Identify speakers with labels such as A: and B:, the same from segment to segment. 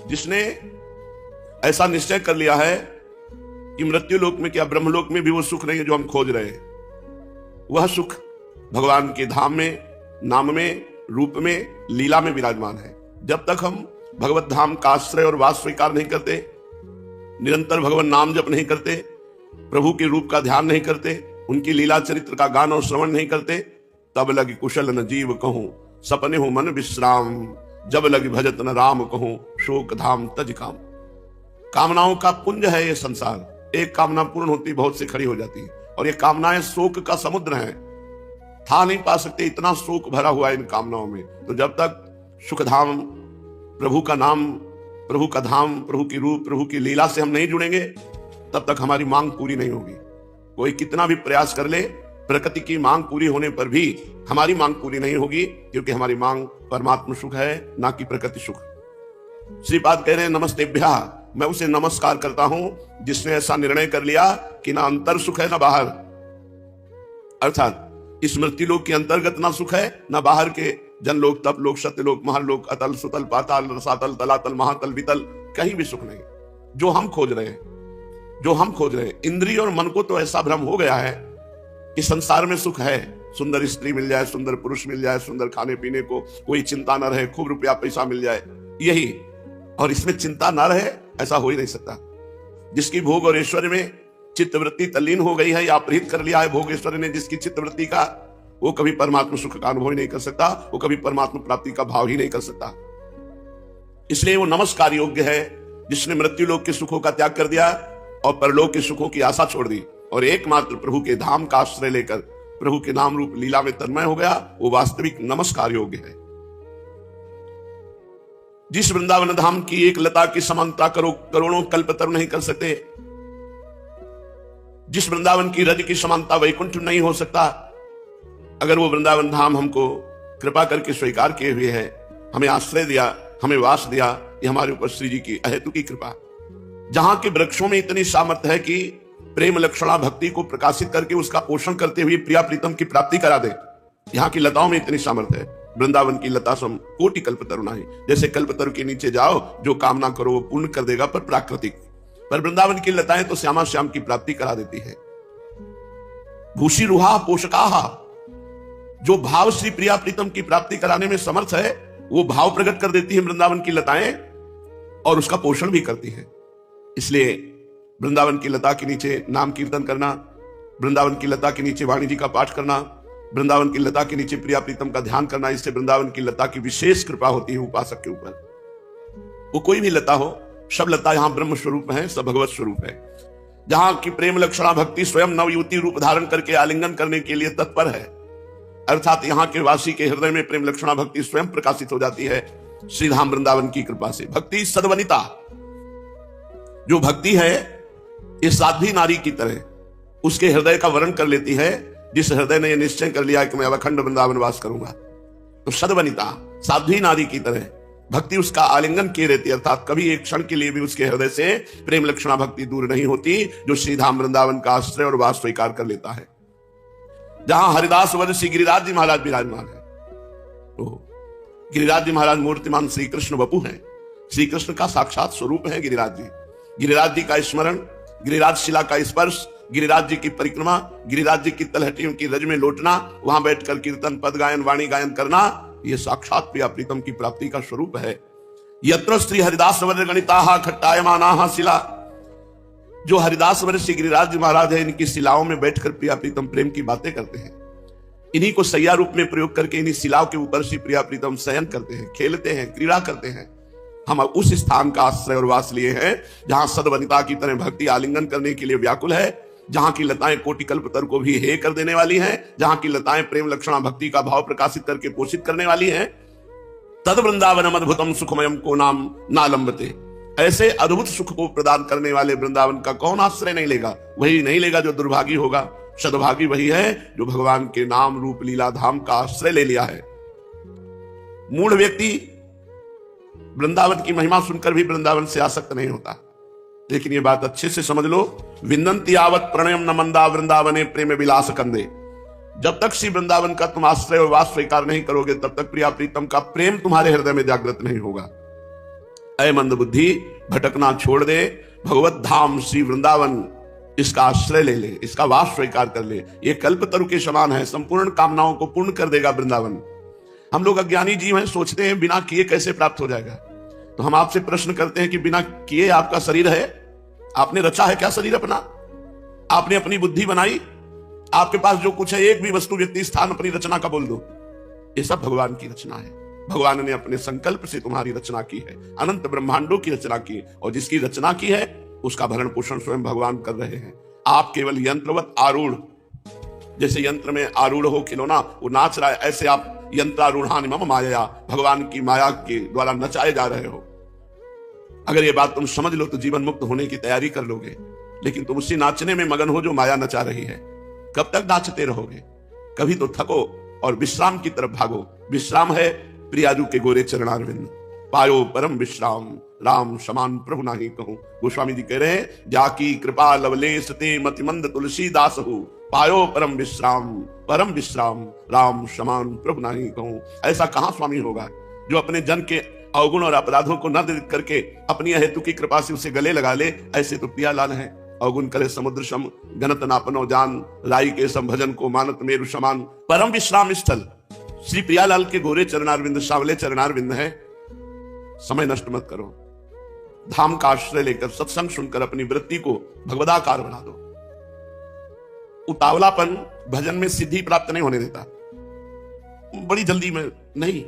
A: जिसने ऐसा निश्चय कर लिया है कि मृत्यु लोक में क्या ब्रह्मलोक में भी वो सुख नहीं है जो हम खोज रहे हैं, वह सुख भगवान के धाम में, नाम में, रूप में, लीला में विराजमान है। जब तक हम भगवत धाम का आश्रय और वास स्वीकार नहीं करते, निरंतर भगवान नाम जप नहीं करते, प्रभु के रूप का ध्यान नहीं करते, उनकी लीला चरित्र का गान और श्रवण नहीं करते, तब लगी कुशल न जीव कहूं, सपने हो मन विश्राम, जब लगी भजत न राम कहूं, शोक धाम तज काम। कामनाओं का पुंज है ये संसार, एक कामना पूर्ण होती बहुत से खड़ी हो जाती है, और ये कामनाएं शोक का समुद्र हैं, था नहीं पा सकते, इतना शोक भरा हुआ है इन कामनाओं में। तो जब तक सुख धाम, प्रभु का नाम, प्रभु का धाम, प्रभु की रूप, प्रभु की लीला से हम नहीं जुड़ेंगे, तब तक हमारी मांग पूरी नहीं होगी। कोई कितना भी प्रयास कर ले, प्रकृति की मांग पूरी होने पर भी हमारी मांग पूरी नहीं होगी, क्योंकि हमारी मांग परमात्मा सुख है, ना कि प्रकृति सुख। श्रीपाद कह रहे हैं नमस्तेभ्या, मैं उसे नमस्कार करता हूं जिसने ऐसा निर्णय कर लिया कि ना अंतर सुख है ना बाहर, अर्थात इस मृत्यु लोक के अंतर्गत ना सुख है ना बाहर के जनलोक, तपलोक, सत्यलोक, महालोक, अतल, सुतल, पाताल, रसातल, तलातल, महातल, वितल, कहीं भी सुख नहीं। जो हम खोज रहे हैं, जो हम खोज रहे हैं, इंद्रिय और मन को तो ऐसा भ्रम हो गया है कि संसार में सुख है, सुंदर स्त्री मिल जाए, सुंदर पुरुष मिल जाए, सुंदर खाने पीने को कोई चिंता न रहे, खूब रुपया पैसा मिल जाए, यही, और इसमें चिंता न रहे, ऐसा हो ही नहीं सकता। जिसकी भोग और ऐश्वर्य में चित्तवृत्ति तल्लीन हो गई है या अपहृत कर लिया है भोग ऐश्वर्य ने जिसकी चित्तवृत्ति का, वो कभी परमात्मा सुख का अनुभव ही नहीं कर सकता, वो कभी परमात्मा प्राप्ति का भाव ही नहीं कर सकता। इसलिए वो नमस्कार योग्य है जिसने मृत्यु लोक के सुखों का त्याग कर दिया और परलोक के सुखों की आशा छोड़ दी और एकमात्र प्रभु के धाम का आश्रय लेकर प्रभु के नाम रूप लीला में तन्मय हो गया, वो वास्तविक नमस्कार योग्य है। जिस वृंदावन धाम की एक लता की समानता करोड़ों कल्पतरु नहीं कर सकते, जिस वृंदावन की रज की समानता वैकुंठ नहीं हो सकता, अगर वो वृंदावन धाम हमको कृपा करके स्वीकार किए हुए है, हमें आश्रय दिया, हमें वास दिया, ये हमारे ऊपर श्री जी की अहेतु की कृपा। जहां के वृक्षों में इतनी सामर्थ्य है कि प्रेम लक्षणा भक्ति को प्रकाशित करके उसका पोषण करते हुए प्रिया प्रीतम की प्राप्ति करा दे, यहाँ की लताओं में इतनी सामर्थ्य है। वृंदावन की लता सम कोटि कल्पतरु नहीं, जैसे कल्पतरु के नीचे जाओ, जो कामना करो वो पूर्ण कर देगा, पर प्राकृतिक। पर वृंदावन की लताएं तो श्यामा श्याम की प्राप्ति करा देती है। भूषी रुहा पोषकाहा, जो भाव श्री प्रिया प्रीतम की प्राप्ति कराने में समर्थ है, वो भाव प्रकट कर देती है वृंदावन की लताएं और उसका पोषण भी करती है। इसलिए वृंदावन की लता के नीचे नाम कीर्तन करना, वृंदावन की लता के नीचे वाणी जी का पाठ करना, वृंदावन की लता के नीचे प्रिया प्रीतम का ध्यान करना, इससे वृंदावन की लता की विशेष कृपा होती है उपासक के ऊपर। वो कोई भी लता हो, सब लता यहां ब्रह्म स्वरूप है, सब भगवत स्वरूप है। जहां की प्रेम लक्षणा भक्ति स्वयं नवयुवती रूप धारण करके आलिंगन करने के लिए तत्पर है, अर्थात यहाँ के वासी के हृदय में प्रेम लक्षणा भक्ति स्वयं प्रकाशित हो जाती है श्रीधाम वृंदावन की कृपा से। भक्ति सद्वनिता, जो भक्ति है ये साध्वी नारी की तरह उसके हृदय का वर्ण कर लेती है, जिस हृदय ने यह निश्चय कर लिया कि मैं अखंड वृंदावन वास करूंगा। तो सद्वनिता, साध्वी नारी की तरह भक्ति उसका आलिंगन किए रहती है, अर्थात कभी एक क्षण के लिए भी उसके हृदय से प्रेम लक्षणा भक्ति दूर नहीं होती, जो श्रीधाम वृंदावन का आश्रय और वास स्वीकार कर लेता है। जहां हरिदास वर श्री गिरिराज जी महाराज विराजमान है, तो गिरिराज जी महाराज मूर्तिमान श्री कृष्ण वपु हैं, श्री कृष्ण का साक्षात स्वरूप है गिरिराज जी। गिरिराज जी का स्मरण, गिरिराज शिला का स्पर्श, गिरिराज जी की परिक्रमा, गिरिराज जी की तलहटियों की रज में लौटना, वहां बैठकर कीर्तन पद गायन वाणी गायन करना, यह साक्षात प्रिया प्रीतम की प्राप्ति का स्वरूप है। यत्र श्री हरिदास वर गणिताः खट्टायमानाः शिला, जो हरिदास वर श्री गिरिराज जी महाराज है, इनकी शिलाओं में बैठकर प्रिया प्रीतम प्रेम की बातें करते हैं। इन्हीं को सैया रूप में प्रयोग करके इन्हीं शिलाओं के ऊपर श्री प्रिया प्रीतम शयन करते हैं, खेलते हैं, क्रीड़ा करते हैं। हम उस स्थान का आश्रय और वास लिए हैं जहां सद्वनिता की तरह भक्ति आलिंगन करने के लिए व्याकुल है, जहां की लताएं कोटि कल्पतरु को भी हे कर देने वाली हैं, जहां की लताएं प्रेम लक्षणा भक्ति का भाव प्रकाशित करके पोषित करने वाली हैं। तद वृंदावनम अद्भुतम सुखमयम को नाम नालंबते, ऐसे अद्भुत सुख को प्रदान करने वाले वृंदावन का कौन आश्रय नहीं लेगा? वही नहीं लेगा जो दुर्भागी होगा। सद्भागी वही है जो भगवान के नाम रूप लीला धाम का आश्रय ले लिया है। मूढ़ व्यक्ति वृंदावन की महिमा सुनकर भी वृंदावन से आसक्त नहीं होता, लेकिन ये बात अच्छे से समझ लो, विंदन्ति यावत प्रणयम न मंदा वृंदावने प्रेम विलास कंदे, जब तक श्री वृंदावन का तुम आश्रय और वास स्वीकार नहीं करोगे, तब तक प्रिया प्रीतम का प्रेम तुम्हारे हृदय में जागृत नहीं होगा। अय मंद बुद्धि, भटकना छोड़ दे, भगवत धाम श्री वृंदावन इसका आश्रय ले ले, इसका वास स्वीकार कर ले। ये कल्पतरु के समान है, संपूर्ण कामनाओं को पूर्ण कर देगा वृंदावन। हम लोग अज्ञानी जीव हैं, सोचते हैं बिना किए कैसे प्राप्त हो जाएगा। तो हम आपसे प्रश्न करते हैं कि बिना किए आपका शरीर है? आपने रचा है क्या शरीर अपना? आपने अपनी बुद्धि बनाई? आपके पास जो कुछ है, एक भी वस्तु, व्यक्ति, स्थान अपनी रचना का बोल दो। ये सब भगवान की रचना है। भगवान ने अपने संकल्प से तुम्हारी रचना की है, अनंत ब्रह्मांडों की रचना की, और जिसकी रचना की है उसका भरण पोषण स्वयं भगवान कर रहे हैं। आप केवल यंत्रवत आरूढ़, जैसे यंत्र में आरूढ़ हो खिलौना, वो नाच रहा है, ऐसे आप यंत्रारूढ़ानि मम माया, भगवान की माया के द्वारा नचाए जा रहे हो। अगर ये बात तुम समझ लो तो जीवन मुक्त होने की तैयारी कर लोगे। लेकिन तुम उसी नाचने में मगन हो जो माया नचा रही है। कब तक नाचते रहोगे? कभी तो थको और विश्राम की तरफ भागो। विश्राम है प्रियाजू के गोरे चरणारविंद, पायो परम विश्राम, राम समान प्रभु नाही कहूं। गोस्वामी जी कह रहे हैं, जाकी कृपा लवलेश ते मतिमंद तुलसीदास हो, पायो परम विश्राम, राम समान प्रभु नाही कहूं। ऐसा कहां स्वामी होगा जो अपने जन के अवगुण और अपराधों को न देख करके अपनी हेतु की कृपा से उसे गले लगा ले। ऐसे तो प्रियालाल हैं। अवगुण करे समुद्र सम, गणत नापनो जान, राई के संभजन को मानत मेरु समान। परम विश्राम स्थल श्री प्रियालाल के गोरे चरणारविंद, सावले चरणारविंद है। समय नष्ट मत करो। धाम का आश्रय लेकर सत्संग सुनकर अपनी वृत्ति को भगवदाकार बना दो। उतावलापन भजन में सिद्धि प्राप्त नहीं होने देता। बड़ी जल्दी में नहीं,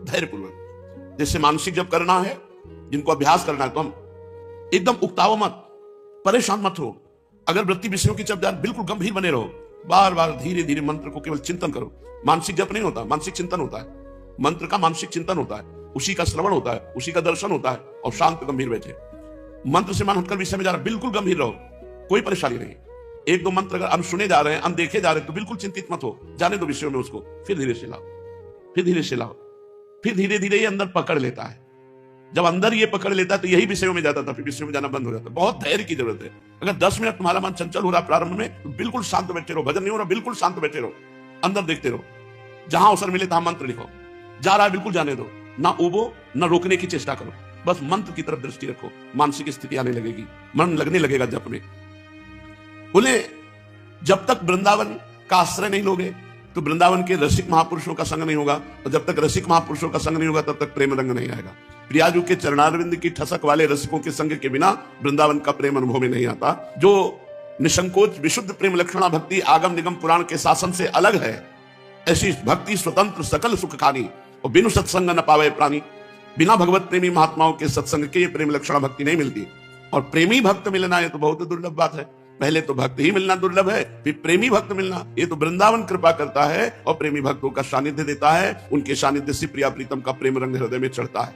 A: धैर्यपूर्वक। जैसे मानसिक जब करना है, जिनको अभ्यास करना है, तो हम एकदम उकताओ मत, परेशान मत हो। अगर वृत्ति विषयों की जब जान, बिल्कुल गंभीर बने रहो। बार बार धीरे धीरे मंत्र को केवल चिंतन करो। मानसिक जप नहीं होता, मानसिक चिंतन होता है। मंत्र का मानसिक चिंतन होता है, उसी का श्रवण होता है, उसी का दर्शन होता है, और शांत गंभीर बैठे। मंत्र से मन हटकर विषय में जा रहा, बिल्कुल गंभीर रहो, कोई परेशानी नहीं। एक दो मंत्र अगर हम सुने जा रहे हैं, हम देखे जा रहे हैं, तो बिल्कुल चिंतित मत हो, जाने दो विषयों में उसको। फिर धीरे से लाओ, फिर धीरे से लाओ, फिर धीरे धीरे ये अंदर पकड़ लेता है। जब अंदर ये पकड़ लेता है तो यही विषयों में जाता था, फिर विषयों में जाना बंद हो जाता है। बहुत धैर्य की जरूरत है। अगर 10 मिनट तुम्हारा मन चंचल हो रहा प्रारंभ में, तो बिल्कुल शांत बैठे रहो। भजन नहीं हो रहा, बिल्कुल शांत बैठे रहो, अंदर देखते रहो। जहां अवसर मिले तहां मंत्र लिखो। जा रहा है बिल्कुल जाने दो, ना उबो, ना रोकने की चेष्टा करो, बस मंत्र की तरफ दृष्टि रखो। मानसिक स्थिति आने लगेगी, मन लगने लगेगा जप में। बोले जब तक वृंदावन का आश्रय नहीं लोगे तो वृंदावन के रसिक महापुरुषों का संग नहीं होगा, और जब तक रसिक महापुरुषों का संग नहीं होगा तब तक प्रेम रंग नहीं आएगा। प्रियाजू के चरणारविंद की ठसक वाले रसिकों के संग के बिना वृंदावन का प्रेम अनुभव में नहीं आता। जो निसंकोच विशुद्ध प्रेम लक्षणा भक्ति आगम निगम पुराण के शासन से अलग है, ऐसी भक्ति स्वतंत्र सकल सुख खानी, और बिनु सत्संग न पावे प्राणी। बिना भगवत प्रेमी महात्माओं के सत्संग के ये प्रेम लक्षणा भक्ति नहीं मिलती। और प्रेमी भक्त मिलना ये तो बहुत दुर्लभ बात है। पहले तो भक्त ही मिलना दुर्लभ है, फिर प्रेमी भक्त मिलना, ये तो वृंदावन कृपा करता है और प्रेमी भक्तों का सानिध्य देता है। उनके सानिध्य से प्रिया प्रीतम का प्रेम रंग हृदय में चढ़ता है।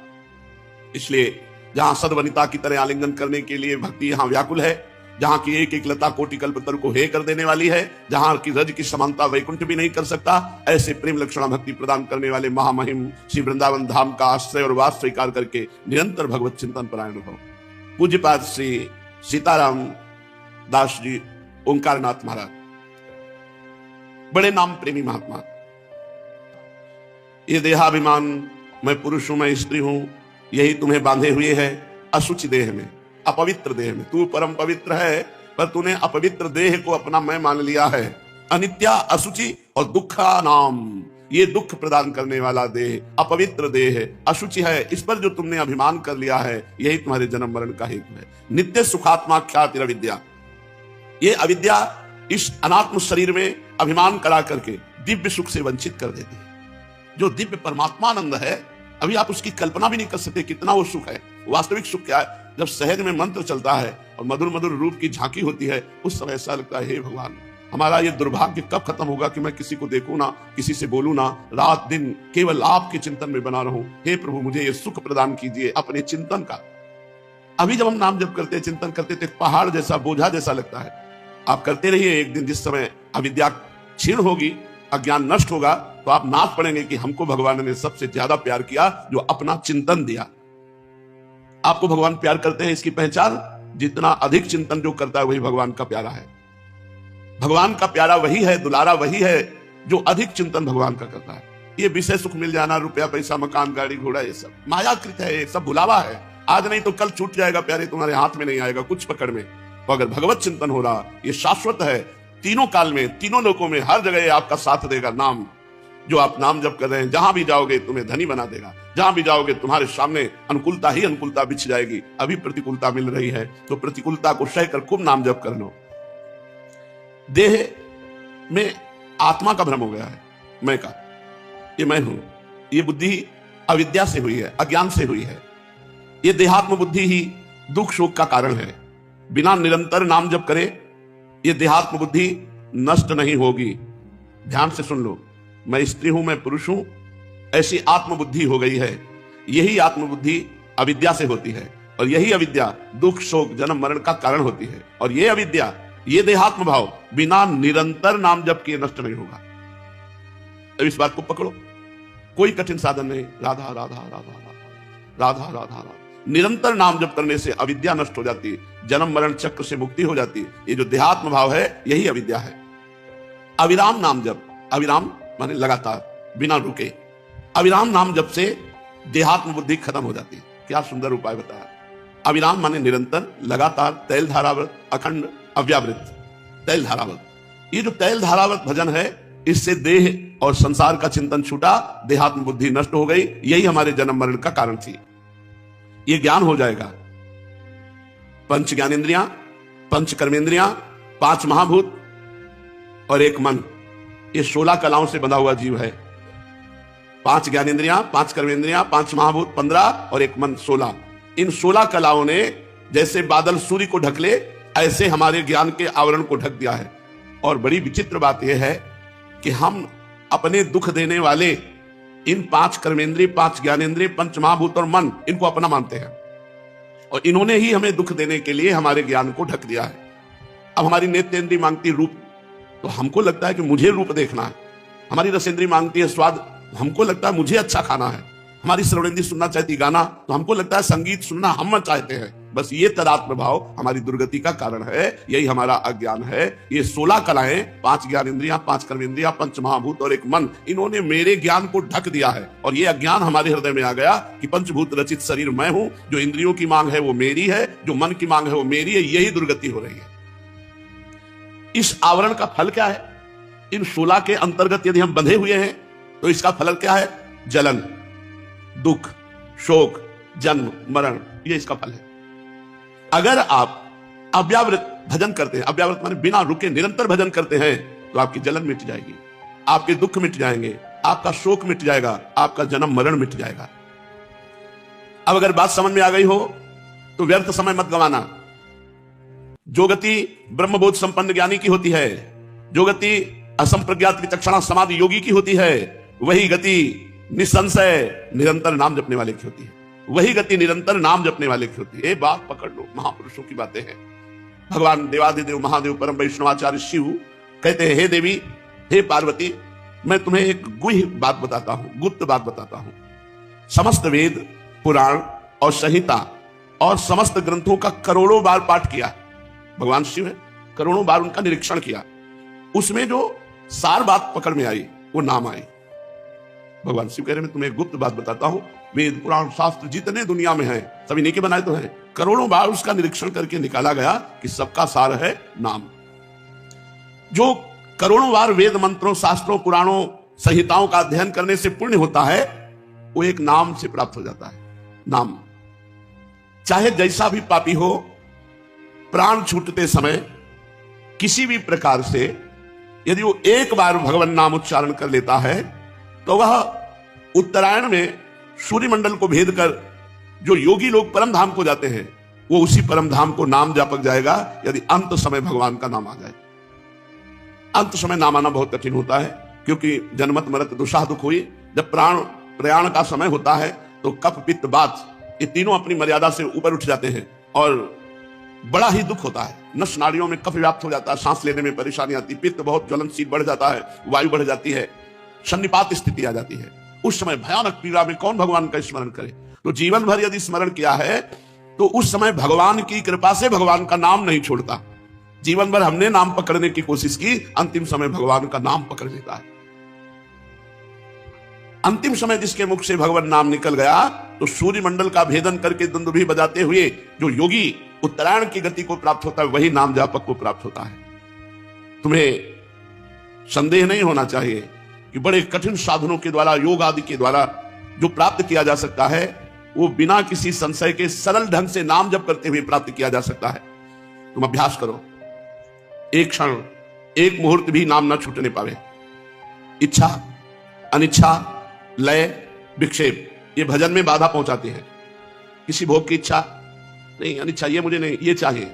A: इसलिए जहां सदवनिता की तरह आलिंगन करने के लिए भक्ति यहां व्याकुल है, जहां की एक एक लता कोटि कल्पतरु को हे कर देने वाली है, जहां की रज की समानता वैकुंठ भी नहीं कर सकता, ऐसे प्रेम लक्षणा भक्ति प्रदान करने वाले महामहिम श्री वृंदावन धाम का आश्रय और वास स्वीकार करके निरंतर भगवत चिंतन परायण हो। पूज्यपाद श्री सीताराम दास जी ओंकारनाथ महाराज, बड़े नाम प्रेमी महात्मा। ये देहाभिमान, मैं पुरुष हूं, मैं स्त्री हूं, यही तुम्हें बांधे हुए है अशुचि देह में, अपवित्र देह में। तू परम पवित्र है, पर तूने अपवित्र देह को अपना मैं मान लिया है। अनित्या, अशुचि और दुखा नाम, ये दुख प्रदान करने वाला देह अपवित्र देह है, अशुचि है। इस पर जो तुमने अभिमान कर लिया है, यही तुम्हारे जन्म मरण का हेतु है। नित्य सुखात्मा ख्याति अविद्या, ये अविद्या इस अनात्म शरीर में अभिमान करा करके दिव्य सुख से वंचित कर देती है। जो दिव्य परमात्मानंद है, अभी आप उसकी कल्पना भी नहीं कर सकते कितना वो सुख है। वास्तविक सुख क्या है? जब सहज में मंत्र चलता है और मधुर मधुर रूप की झांकी होती है, उस समय ऐसा लगता है हे भगवान, हमारा ये दुर्भाग्य कब खत्म होगा कि मैं किसी को देखूं ना, किसी से बोलूं ना, रात दिन केवल आपके चिंतन में बना रहूं। हे प्रभु, मुझे ये सुख प्रदान कीजिए अपने चिंतन का। अभी जब हम नाम जप करते, चिंतन करते, तो पहाड़ जैसा, बोझा जैसा लगता है। आप करते रहिए, एक दिन जिस समय अविद्या क्षीण होगी, अज्ञान नष्ट होगा, तो आप नाच पड़ेंगे कि हमको भगवान ने सबसे ज्यादा प्यार किया जो अपना चिंतन दिया। आपको भगवान प्यार करते हैं, इसकी पहचान जितना अधिक चिंतन जो करता है वही भगवान का प्यारा है। भगवान का प्यारा वही है, दुलारा वही है जो अधिक चिंतन भगवान का करता है। ये विषय सुख मिल जाना, रुपया पैसा मकान गाड़ी घोड़ा, ये सब मायाकृत है, ये सब भुलावा है। आज नहीं तो कल छूट जाएगा प्यारे, तुम्हारे हाथ में नहीं आएगा कुछ पकड़ में। तो अगर भगवत चिंतन हो रहा, ये शाश्वत है, तीनों काल में, तीनों लोकों में, हर जगह आपका साथ देगा नाम। जो आप नाम जप कर रहे हैं, जहां भी जाओगे तुम्हें धनी बना देगा, जहां भी जाओगे तुम्हारे सामने अनुकूलता ही अनुकूलता बिछ जाएगी। अभी प्रतिकूलता मिल रही है तो प्रतिकूलता को सह कर खूब नाम जप कर लो। देह में आत्मा का भ्रम हो गया है, मैं का, ये मैं हूं, ये बुद्धि अविद्या से हुई है, अज्ञान से हुई है। ये देहात्म बुद्धि ही दुख शोक का कारण है। बिना निरंतर नाम जप करे ये देहात्म बुद्धि नष्ट नहीं होगी। ध्यान से सुन लो, मैं स्त्री हूं, मैं पुरुष हूं, ऐसी आत्मबुद्धि हो गई है। यही आत्मबुद्धि अविद्या से होती है और यही अविद्या दुख शोक जन्म मरण का कारण होती है। और ये अविद्या, ये देहात्म भाव बिना निरंतर नाम जप किए नष्ट नहीं होगा। अब इस बात को पकड़ो, कोई कठिन साधन नहीं। राधा राधा राधा राधा राधा राधा राधा, निरंतर नाम जप करने से अविद्या नष्ट हो जाती है, जन्म मरण चक्र से मुक्ति हो जाती है। ये जो देहात्म भाव है यही अविद्या है। अविराम नाम जप, अविराम माने लगातार, बिना रुके। अविराम नाम जप से देहात्म बुद्धि खत्म हो जाती है। क्या सुंदर उपाय बताया। अविराम माने निरंतर, लगातार, तैल धारावत, अखंड, अव्यावृत, तैल धारावत। ये जो तैल धारावत भजन है, इससे देह और संसार का चिंतन छूटा, देहात्म बुद्धि नष्ट हो गई। यही हमारे जन्म मरण का कारण थी। ये ज्ञान हो जाएगा। पंच ज्ञानेंद्रियां, पंच कर्मेंद्रियां, 5 महाभूत और 1 मन, ये 16 कलाओं से बंधा हुआ जीव है। 5 ज्ञानेंद्रियां, 5 कर्मेंद्रियां, 5 महाभूत 15 और 1 मन 16। इन 16 कलाओं ने जैसे बादल सूर्य को ढक ले, ऐसे हमारे ज्ञान के आवरण को ढक दिया है। और बड़ी विचित्र बात यह है कि हम अपने दुख देने वाले इन 5 कर्मेंद्रिय, 5 ज्ञानेंद्रिय, पंच महाभूत और मन, इनको अपना मानते हैं और इन्होंने ही हमें दुख देने के लिए हमारे ज्ञान को ढक दिया है। अब हमारी नेत्रेंद्रिय मांगती रूप, तो हमको लगता है कि मुझे रूप देखना है। हमारी रसेंद्रिय मांगती है स्वाद, हमको लगता है मुझे अच्छा खाना है। हमारी श्रवणेंद्रिय सुनना चाहती गाना, तो हमको लगता है संगीत सुनना हम चाहते हैं। बस ये तदात्म भाव हमारी दुर्गति का कारण है, यही हमारा अज्ञान है। ये 16 कलाएं, 5 ज्ञानेंद्रियां, 5 कर्मेंद्रियां, पंच महाभूत और 1 मन, इन्होंने मेरे ज्ञान को ढक दिया है। और ये अज्ञान हमारे हृदय में आ गया कि पंचभूत रचित शरीर मैं हूं, जो इंद्रियों की मांग है वो मेरी है, जो मन की मांग है वो मेरी है। यही दुर्गति हो रही है। इस आवरण का फल क्या है? इन 16 के अंतर्गत यदि हम बंधे हुए हैं तो इसका फल क्या है? जलन, दुख, शोक, जन्म मरण, ये इसका फल है। अगर आप अव्यावृत भजन करते हैं, अव्यावृत माने बिना रुके निरंतर भजन करते हैं, तो आपकी जलन मिट जाएगी, आपके दुख मिट जाएंगे, आपका शोक मिट जाएगा, आपका जन्म मरण मिट जाएगा। अब अगर बात समझ में आ गई हो तो व्यर्थ समय मत गंवाना। जो गति ब्रह्मबोध संपन्न ज्ञानी की होती है, जो गति असंप्रज्ञात विचक्षणा समाधि योगी की होती है, वही गति निसंशय निरंतर नाम जपने वाले की होती है। वही गति निरंतर नाम जपने वाले की होती है। ये बात पकड़ लो, महापुरुषों की बातें हैं। भगवान देवादिदेव महादेव परम वैष्णवाचार्य शिव कहते हैं, हे देवी, हे पार्वती, मैं तुम्हें एक गुह्य बात बताता हूं, गुप्त बात बताता हूं। समस्त वेद, पुराण और संहिता और समस्त ग्रंथों का करोड़ों बार पाठ किया। भगवान शिव है, करोड़ों बार उनका निरीक्षण किया। उसमें जो सार बात पकड़ में आई वो नाम आई। भगवान शिव कह रहे मैं तुम्हें गुप्त बात बताता हूं। वेद पुराण शास्त्र जितने दुनिया में हैं, सभी इन्हीं के बनाए तो हैं। करोड़ों बार उसका निरीक्षण करके निकाला गया कि सबका सार है नाम। जो करोड़ों बार वेद मंत्रों, शास्त्रों, पुराणों, संहिताओं का अध्ययन करने से पुण्य होता है, वो एक नाम से प्राप्त हो जाता है। नाम चाहे जैसा भी पापी हो, प्राण छूटते समय किसी भी प्रकार से यदि वो एक बार भगवान नाम उच्चारण कर लेता है, तो वह उत्तरायण में सूर्य मंडल को भेद कर जो योगी लोग परम धाम को जाते हैं, वो उसी परम धाम को नाम जापक जाएगा, यदि अंत समय भगवान का नाम आ जाए। अंत समय नाम आना बहुत कठिन होता है, क्योंकि जन्मत मरत दुषा दुख हुई। जब प्राण प्रयाण का समय होता है तो कफ पित्त वात ये तीनों अपनी मर्यादा से ऊपर उठ जाते हैं और बड़ा ही दुख होता है। नस नाड़ियों में कफ व्याप्त हो जाता है, सांस लेने में परेशानी आती, पित्त बहुत ज्वलनशील बढ़ जाता है, वायु बढ़ जाती है, सन्निपात स्थिति आ जाती है। उस समय भयानक पीड़ा में कौन भगवान का स्मरण करे? तो जीवन भर यदि स्मरण किया है तो उस समय भगवान की कृपा से भगवान का नाम नहीं छोड़ता। जीवन भर हमने नाम पकड़ने की कोशिश की, अंतिम समय भगवान का नाम पकड़ लेता है। अंतिम समय जिसके मुख से भगवान नाम निकल गया तो सूर्य मंडल का भेदन करके दुंदुभी बजाते हुए जो योगी उत्तरायण की गति को प्राप्त होता है वही नाम जापक को प्राप्त होता है। तुम्हें संदेह नहीं होना चाहिए कि बड़े कठिन साधनों के द्वारा, योग आदि के द्वारा जो प्राप्त किया जा सकता है वो बिना किसी संशय के सरल ढंग से नाम जप करते हुए प्राप्त किया जा सकता है। तुम अभ्यास करो, एक क्षण एक मुहूर्त भी नाम ना छूटने पावे। इच्छा, अनिच्छा, लय, विक्षेप ये भजन में बाधा पहुंचाते हैं। किसी भोग की इच्छा नहीं, अनिच्छा ये मुझे नहीं, ये चाहिए।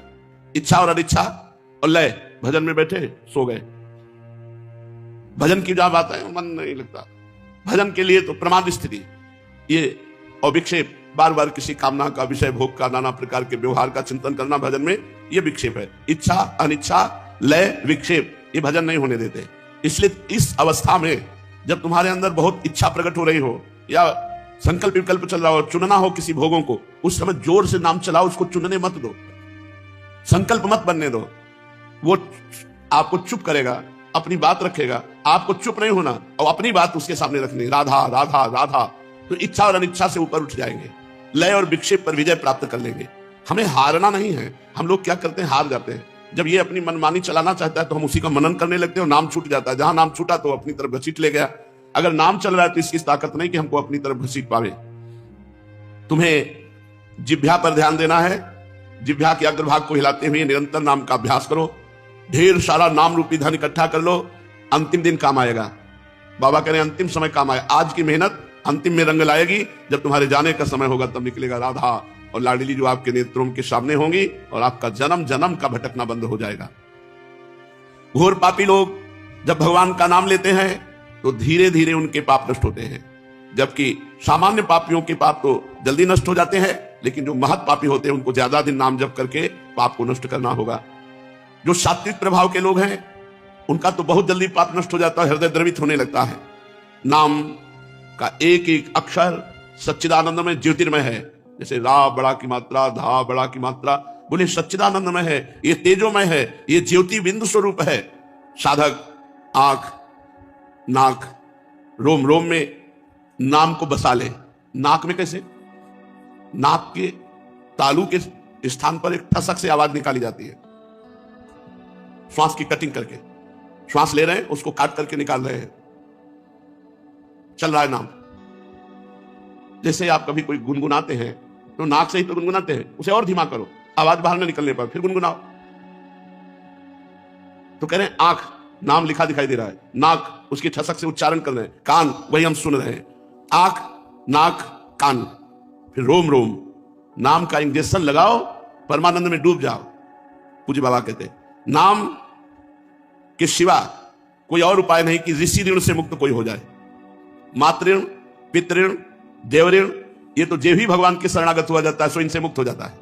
A: इच्छा और अनिच्छा और लय, भजन में बैठे सो गए। भजन की जहां बात है मन नहीं लगता। भजन के लिए तो प्रमाद स्थिति ये और विक्षेप, बार बार किसी कामना का, विषय भोग का, नाना प्रकार के व्यवहार का चिंतन करना भजन में ये विक्षेप है। इच्छा, अनिच्छा, लय, विक्षेप ये भजन नहीं होने देते। इसलिए इस अवस्था में जब तुम्हारे अंदर बहुत इच्छा प्रकट हो रही हो या संकल्प विकल्प चल रहा हो, चुनना हो किसी भोगों को, उस समय जोर से नाम चलाओ, उसको चुनने मत दो, संकल्प मत बनने दो। वो आपको चुप करेगा, अपनी बात रखेगा। आपको चुप नहीं होना और अपनी बात उसके सामने रखनी, राधा राधा राधा। तो इच्छा और अनिच्छा से ऊपर उठ जाएंगे, लय और विक्षेप पर विजय प्राप्त कर लेंगे। हमें हारना नहीं है। हम लोग क्या करते हैं, हार जाते हैं। जब ये अपनी मनमानी चलाना चाहता है तो हम उसी का मनन करने लगते हैं और नाम छूट जाता है। जहां नाम छूटा तो अपनी तरफ घसीट ले गया। अगर नाम चल रहा है तो इसकी ताकत नहीं कि हमको अपनी तरफ घसीट पावे। तुम्हें जिह्वा पर ध्यान देना है। जिह्वा के अग्रभाग को हिलाते हुए निरंतर नाम का अभ्यास करो। ढेर सारा नाम रूपी धन इकट्ठा कर लो, अंतिम दिन काम आएगा। बाबा कह रहे हैं अंतिम समय काम आए। आज की मेहनत अंतिम में रंग लाएगी। जब तुम्हारे जाने का समय होगा तब निकलेगा राधा और लाडली जो आपके नेत्रों के सामने होंगी और आपका जन्म जन्म का भटकना बंद हो जाएगा। घोर पापी लोग जब भगवान का नाम लेते हैं तो धीरे धीरे उनके पाप नष्ट होते हैं, जबकि सामान्य पापियों के पाप तो जल्दी नष्ट हो जाते हैं, लेकिन जो महत पापी होते हैं उनको ज्यादा दिन नाम जप करके पाप को नष्ट करना होगा। जो सात्विक प्रभाव के लोग हैं उनका तो बहुत जल्दी पाप नष्ट हो जाता है, हृदय द्रवित होने लगता है। नाम का एक एक अक्षर सच्चिदानंद में ज्योतिर्मय है। जैसे रा बड़ा की मात्रा, धा बड़ा की मात्रा, बोले सच्चिदानंद में है, ये तेजोमय है, ये ज्योति बिंदु स्वरूप है। साधक आंख, नाक, रोम रोम में नाम को बसा ले। नाक में कैसे? नाक के तालू के स्थान पर एक ठसक से आवाज निकाली जाती है। श्वास की कटिंग करके, श्वास ले रहे हैं उसको काट करके निकाल रहे हैं, चल रहा है नाम। जैसे आप कभी कोई गुनगुनाते हैं तो नाक से ही तो गुनगुनाते हैं, उसे और धीमा करो, आवाज बाहर न निकलने पर फिर गुनगुनाओ। तो कह रहे हैं आंख, नाम लिखा दिखाई दे रहा है, नाक उसकी ठसक से उच्चारण कर रहे हैं, कान वही हम सुन रहे हैं। आंख, नाक, कान, फिर रोम रोम नाम का इंजेक्शन लगाओ, परमानंद में डूब जाओ। पूज्य बाबा कहते नाम के सिवा कोई और उपाय नहीं कि ऋषि ऋण से मुक्त कोई हो जाए। मातृण, पितृण, देवऋण, ये तो जे भी भगवान के शरणागत हुआ जाता है सो इनसे मुक्त हो जाता है,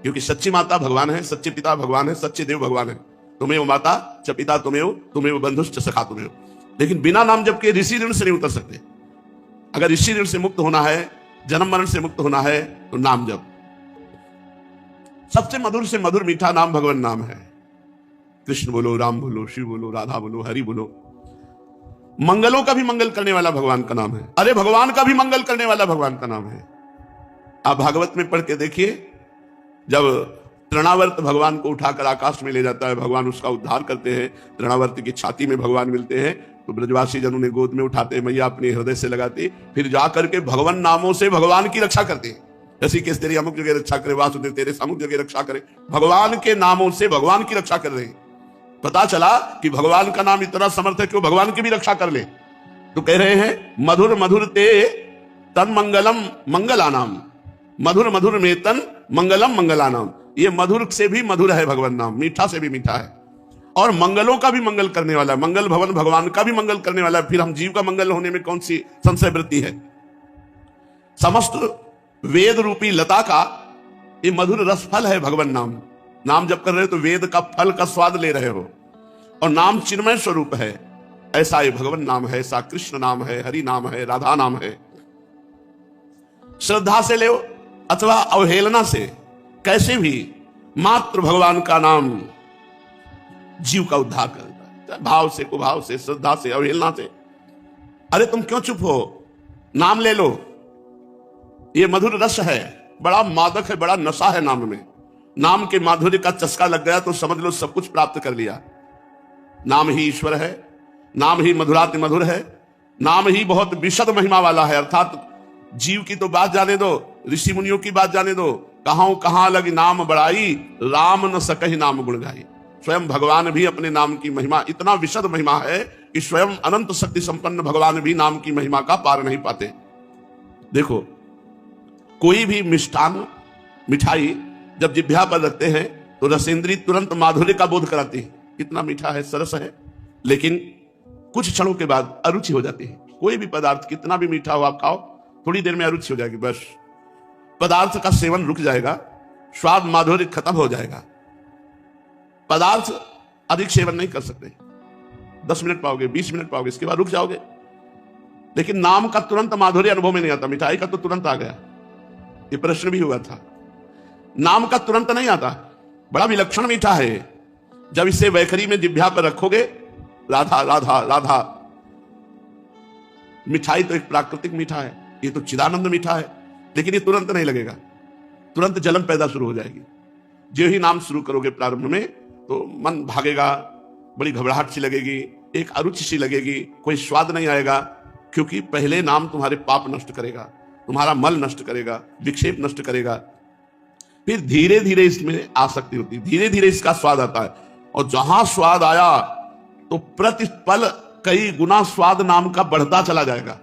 A: क्योंकि सच्ची माता भगवान है, सच्चे पिता भगवान है, सच्चे देव भगवान है। तुम्हें माता च पिता तुम्हें बंधुश्च सखा तुम्हें। लेकिन बिना नाम जप के ऋषि ऋण से नहीं उतर सकते। अगर ऋषि ऋण से मुक्त होना है, जन्म मरण से मुक्त होना है तो नाम जप। सबसे मधुर से मधुर मीठा नाम भगवान नाम है। कृष्ण बोलो, राम बोलो, शिव बोलो, राधा बोलो, हरि बोलो। मंगलों का भी मंगल करने वाला भगवान का नाम है। अरे भगवान का भी मंगल करने वाला भगवान का नाम है। आप भागवत में पढ़ के देखिए, जब तृणावर्त भगवान को उठाकर आकाश में ले जाता है, भगवान उसका उद्धार करते हैं, तृणावर्त की छाती में भगवान मिलते हैं, तो ब्रजवासी जन उन्हें गोद में उठाते, मैया अपने हृदय से लगाती, फिर जाकर के भगवान नामों से भगवान की रक्षा करते हैं। ऋषिकेश तेरी अमुक जगह रक्षा करे, वासुदेव तेरे अमुक जगह रक्षा करे। भगवान के नामों से भगवान की रक्षा कर रहे हैं। पता चला कि भगवान का नाम इतना समर्थ है कि वो भगवान की भी रक्षा कर ले। तो कह रहे हैं मधुर मधुर ते तन मंगलम मंगलानाम, मधुर मधुर में तन मंगलम मंगलानाम। ये मधुर से भी मधुर है भगवान नाम, मीठा से भी मीठा है, और मंगलों का भी मंगल करने वाला है। मंगल भवन भगवान का भी मंगल करने वाला है। फिर हम जीव का मंगल होने में कौन सी संशय वृत्ति है? समस्त वेद रूपी लता का ये मधुर रस फल है भगवान नाम। नाम जब कर रहे हो तो वेद का फल का स्वाद ले रहे हो, और नाम चिन्मय स्वरूप है। ऐसा ये भगवान नाम है, ऐसा कृष्ण नाम है, हरि नाम है, राधा नाम है। श्रद्धा से ले अथवा अवहेलना से, कैसे भी मात्र भगवान का नाम जीव का उद्धार करता है। भाव से, कुभाव से, श्रद्धा से, अवहेलना से। अरे तुम क्यों चुप हो? नाम ले लो, ये मधुर रस है, बड़ा मादक है, बड़ा नशा है नाम में। नाम के माधुर्य का चस्का लग गया तो समझ लो सब कुछ प्राप्त कर लिया। नाम ही ईश्वर है, नाम ही मधुराति मधुर है, नाम ही बहुत विशद महिमा वाला है। अर्थात जीव की तो बात जाने दो, ऋषि मुनियों की बात जाने दो, कहां लगी नाम बड़ाई, राम न सकहि नाम गुण गाई। स्वयं भगवान भी अपने नाम की महिमा, इतना विशद महिमा है कि स्वयं अनंत शक्ति संपन्न भगवान भी नाम की महिमा का पार नहीं पाते। देखो, कोई भी मिष्टान, मिठाई जब जिह्वा पर रखते हैं तो रसेंद्री तुरंत माधुर्य का बोध कराती है, कितना मीठा है, सरस है, लेकिन कुछ क्षणों के बाद अरुचि हो जाती है। कोई भी पदार्थ कितना भी मीठा हो आप खाओ, थोड़ी देर में अरुचि हो जाएगी, बस पदार्थ का सेवन रुक जाएगा, स्वाद माधुर्य खत्म हो जाएगा। पदार्थ अधिक सेवन नहीं कर सकते, 10 मिनट पाओगे, 20 मिनट पाओगे, इसके बाद रुक जाओगे। लेकिन नाम का तुरंत माधुर्य अनुभव में नहीं आता, मिठाई का तो तुरंत आ गया। ये प्रश्न भी हुआ था, नाम का तुरंत नहीं आता, बड़ा विलक्षण मीठा है। जब इसे वैखरी में जिह्वा पर रखोगे, राधा राधा राधा, मिठाई तो एक प्राकृतिक मीठा है, ये तो चिदानंद मीठा है, लेकिन ये तुरंत नहीं लगेगा, तुरंत जलन पैदा शुरू हो जाएगी। जो ही नाम शुरू करोगे प्रारंभ में तो मन भागेगा, बड़ी घबराहट सी लगेगी, एक अरुचि सी लगेगी, कोई स्वाद नहीं आएगा, क्योंकि पहले नाम तुम्हारे पाप नष्ट करेगा, तुम्हारा मल नष्ट करेगा, विक्षेप नष्ट करेगा। फिर धीरे धीरे इसमें आसक्ति होती है, धीरे धीरे इसका स्वाद आता है, और जहां स्वाद आया तो प्रतिपल कई गुना स्वाद नाम का बढ़ता चला जाएगा।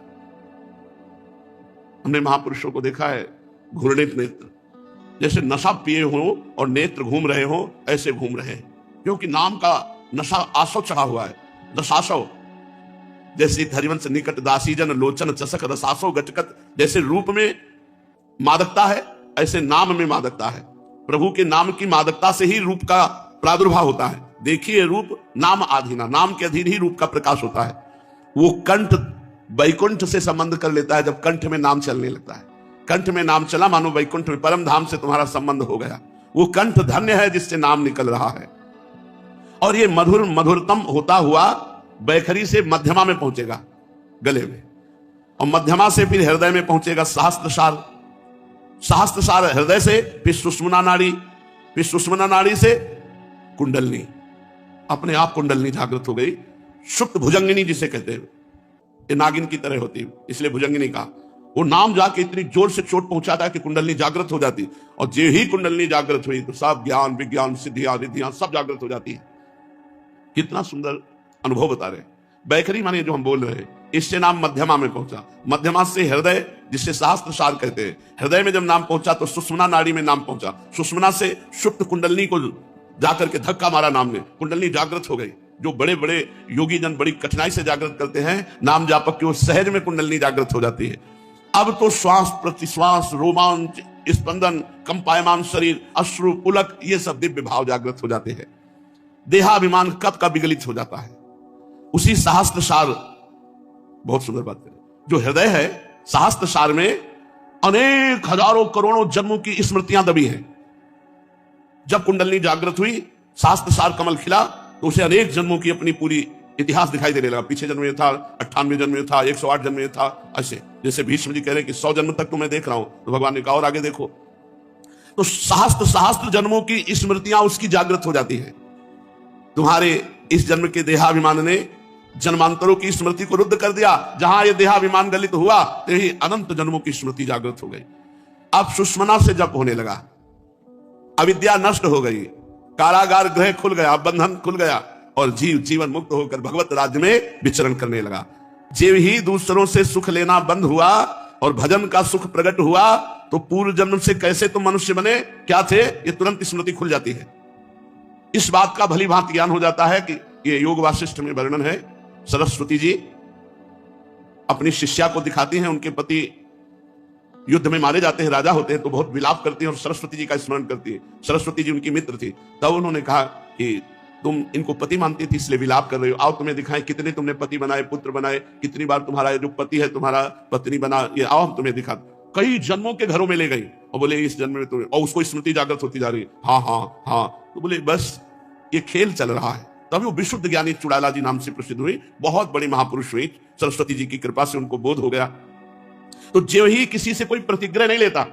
A: हमने महापुरुषों को देखा है, घूर्णित नेत्र, जैसे नशा पिए हो और नेत्र घूम रहे हो, ऐसे घूम रहे हैं, क्योंकि नाम का नशा आसव चढ़ा हुआ है, रसासव। जैसे हरिवंश निकट दासीजन लोचन चसक रसासव गटकत, जैसे रूप में मादकता है, ऐसे नाम में मादकता है। प्रभु के नाम की मादकता से ही रूप का प्रादुर्भाव होता है। देखिए, रूप नाम आधीना, नाम के अधीन ही रूप का प्रकाश होता है। वो कंठ वैकुंठ से संबंध कर लेता है जब कंठ में नाम चलने लगता है। कंठ में नाम चला, मानो वैकुंठ में परम धाम से तुम्हारा संबंध हो गया। वो कंठ धन्य है जिससे नाम निकल रहा है। और ये मधुर मधुरतम होता हुआ वैखरी से मध्यमा में पहुंचेगा, गले में, और मध्यमा से फिर हृदय में पहुंचेगा सहस्त्रसार, सहस्त्रसार हृदय से फिर सुषुम्ना नाड़ी, फिर सुषुम्ना नाड़ी से कुंडलनी, अपने आप कुंडलनी जागृत हो गई। सुप्त भुजंगिनी जिसे कहते हैं, ये नागिन की तरह होती है, इसलिए भुजंगिनी कहा। वो नाम जाके इतनी जोर से चोट पहुंचाता है कि कुंडलनी जागृत हो जाती, और जे ही कुंडलनी जागृत हुई तो सब ज्ञान विज्ञान सिद्धियां रिद्धियां सब जागृत हो जाती है। कितना सुंदर अनुभव बता रहे। वैखरी माने जो हम बोल रहे हैं, इससे नाम मध्यमा में पहुंचा, मध्यमा से हृदय जिससे सहस्त्रसार कहते हैं, हृदय में जब नाम पहुंचा तो सुषुम्ना नाड़ी में नाम पहुंचा, सुषुम्ना से सुप्त कुंडलनी को जाकर के धक्का मारा नाम ने, कुंडलनी जागृत हो गई। जो बड़े बड़े योगी जन बड़ी कठिनाई से जागृत करते हैं नाम जापक की, वो सहज में कुंडलनी जागृत हो जाती है। अब तो श्वास प्रतिश्वास, रोमांच, स्पंदन, कंपायमान शरीर, अश्रु, पुलक, ये सब दिव्य भाव जागृत हो जाते हैं। देहाभिमान कब का विगलित हो जाता है। उसी सहस्त्रसार, बहुत सुंदर बात है, जो हृदय है, सहस्त्रसार में अनेक हजारों करोड़ों जन्मों की स्मृतियां दबी हैं। जब कुंडलनी जागृत हुई, सहस्त्रसार कमल खिला, तो उसे अनेक जन्मों की अपनी पूरी इतिहास दिखाई देने लगा। पीछे जन्म में था, 98 जन्म में था, 108 जन्म में था, ऐसे। जैसे भीष्म जी कह रहे हैं कि 100 जन्म तक तो मैं देख रहा हूं, तो भगवान ने कहा और आगे देखो। तो सहस्त्र सहस्त्र जन्मों की स्मृतियां उसकी जागृत हो जाती है। तुम्हारे इस जन्म के देहाभिमान ने जन्मांतरों की स्मृति को रुद्ध कर दिया। जहां यह देहाभिमान गलित हुआ, तो ही अनंत जन्मों की स्मृति जागृत हो गई। अब सुषुम्ना से जप होने लगा, अविद्या नष्ट हो गई, कारागार गृह खुल गया, बंधन खुल गया, और जीव जीवन मुक्त होकर भगवत राज्य में विचरण करने लगा। जीव ही दूसरों से सुख लेना बंद हुआ और भजन का सुख प्रकट हुआ, तो पूर्व जन्म से कैसे तुम मनुष्य बने, क्या थे, ये तुरंत स्मृति खुल जाती है। इस बात का भली भांति ज्ञान हो जाता है कि ये योग वासिष्ठ में वर्णन है। सरस्वती जी अपनी शिष्या को दिखाती हैं, उनके पति युद्ध में मारे जाते हैं, राजा होते हैं, तो बहुत विलाप करती हैं और सरस्वती जी का स्मरण करती है। सरस्वती जी उनकी मित्र थी। तब उन्होंने कहा कि तुम इनको पति मानती थी इसलिए विलाप कर रही हो, आओ तुम्हें दिखाएं कितने तुमने पति बनाए, पुत्र बनाए, कितनी बार तुम्हारा जो पति है तुम्हारा पत्नी बना, ये आओ हम तुम्हें दिखा। कई जन्मों के घरों में ले गई और बोले इस जन्म में तुम्हें, और उसको स्मृति जागृत होती जा रही, हाँ हाँ हाँ, तो बोले बस ये खेल चल रहा है। तभी वो विशुद्ध ज्ञानी चुड़ैला जी नाम से प्रसिद्ध हुई, बहुत बड़ी महापुरुष हुई। सरस्वती जी की कृपा से उनको बोध हो गया। तो जो ही किसी से कोई प्रतिग्रह नहीं लेता,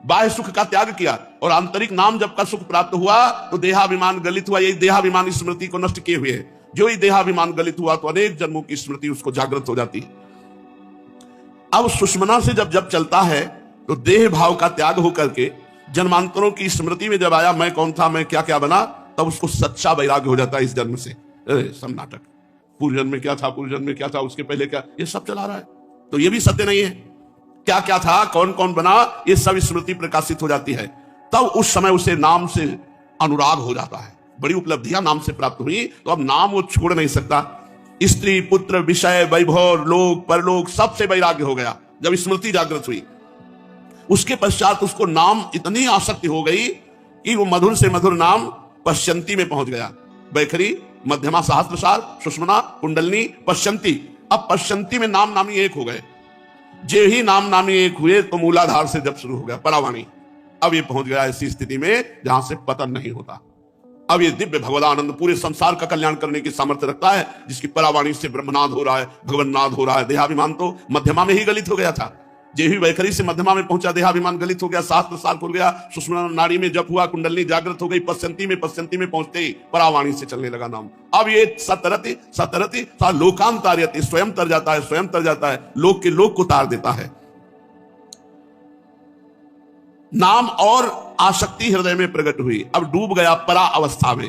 A: बाह्य सुख का त्याग किया और आंतरिक नाम जप का सुख प्राप्त हुआ, तो देहाभिमान गलित हुआ। यही देहाभिमान स्मृति को नष्ट किए हुए है। जो ही देहाभिमान गलित हुआ तो अनेक जन्मों की स्मृति उसको जागृत हो जाती है। अब सुषमना से जब जब चलता है तो देह भाव का त्याग होकर के जन्मांतरों की स्मृति में जब आया, मैं कौन था, मैं क्या क्या बना, तब उसको सच्चा वैराग्य हो जाता है इस जन्म से। सब नाटक, पूर्व जन्म में क्या था, पूर्व जन्म में क्या था, उसके पहले क्या, ये सब चला रहा है, तो ये भी सत्य नहीं है। क्या क्या था, कौन कौन बना, ये सब स्मृति प्रकाशित हो जाती है। तब उस समय उसे नाम से अनुराग हो जाता है। बड़ी उपलब्धियां नाम से प्राप्त हुई, तो अब नाम वो छोड़ नहीं सकता। स्त्री, पुत्र, विषय, वैभव, लोक, परलोक, सबसे वैराग्य हो गया जब स्मृति जागृत हुई। उसके पश्चात उसको नाम इतनी आसक्ति हो गई कि वो मधुर से मधुर नाम पश्यंती में पहुंच गया। बैखरी, मध्यमा, सहस्त्रसार, सुषमना, कुंडलनी, पश्यंती। अब पश्यंती में नाम नामी एक हो गए। जे ही नाम नामी एक हुए तो मूलाधार से जब शुरू हो गया परावाणी। अब ये पहुंच गया ऐसी स्थिति में जहां से पतन नहीं होता। अब ये दिव्य भगवदानंद पूरे संसार का कल्याण करने की सामर्थ्य रखता है, जिसकी परावाणी से ब्रह्मनाद हो रहा है, भगवन्नाद हो रहा है। देहाभिमान तो मध्यमा में ही गलित हो गया था। जे ही वैखरी से मध्यमा में पहुंचा, देहाभिमान गलित हो गया, शास्त्र सार खुल गया, सुषुम्ना नाड़ी में जप हुआ, कुंडलनी जागृत हो गई, पश्यंती में पहुंचते ही परावाणी से चलने लगा नाम। अब ये सतरति सतरति लोकांतार्यति, स्वयं तर जाता है, स्वयं तर जाता है, लोक के लोक को तार देता है। नाम और आसक्ति हृदय में प्रकट हुई। अब डूब गया परा अवस्था में।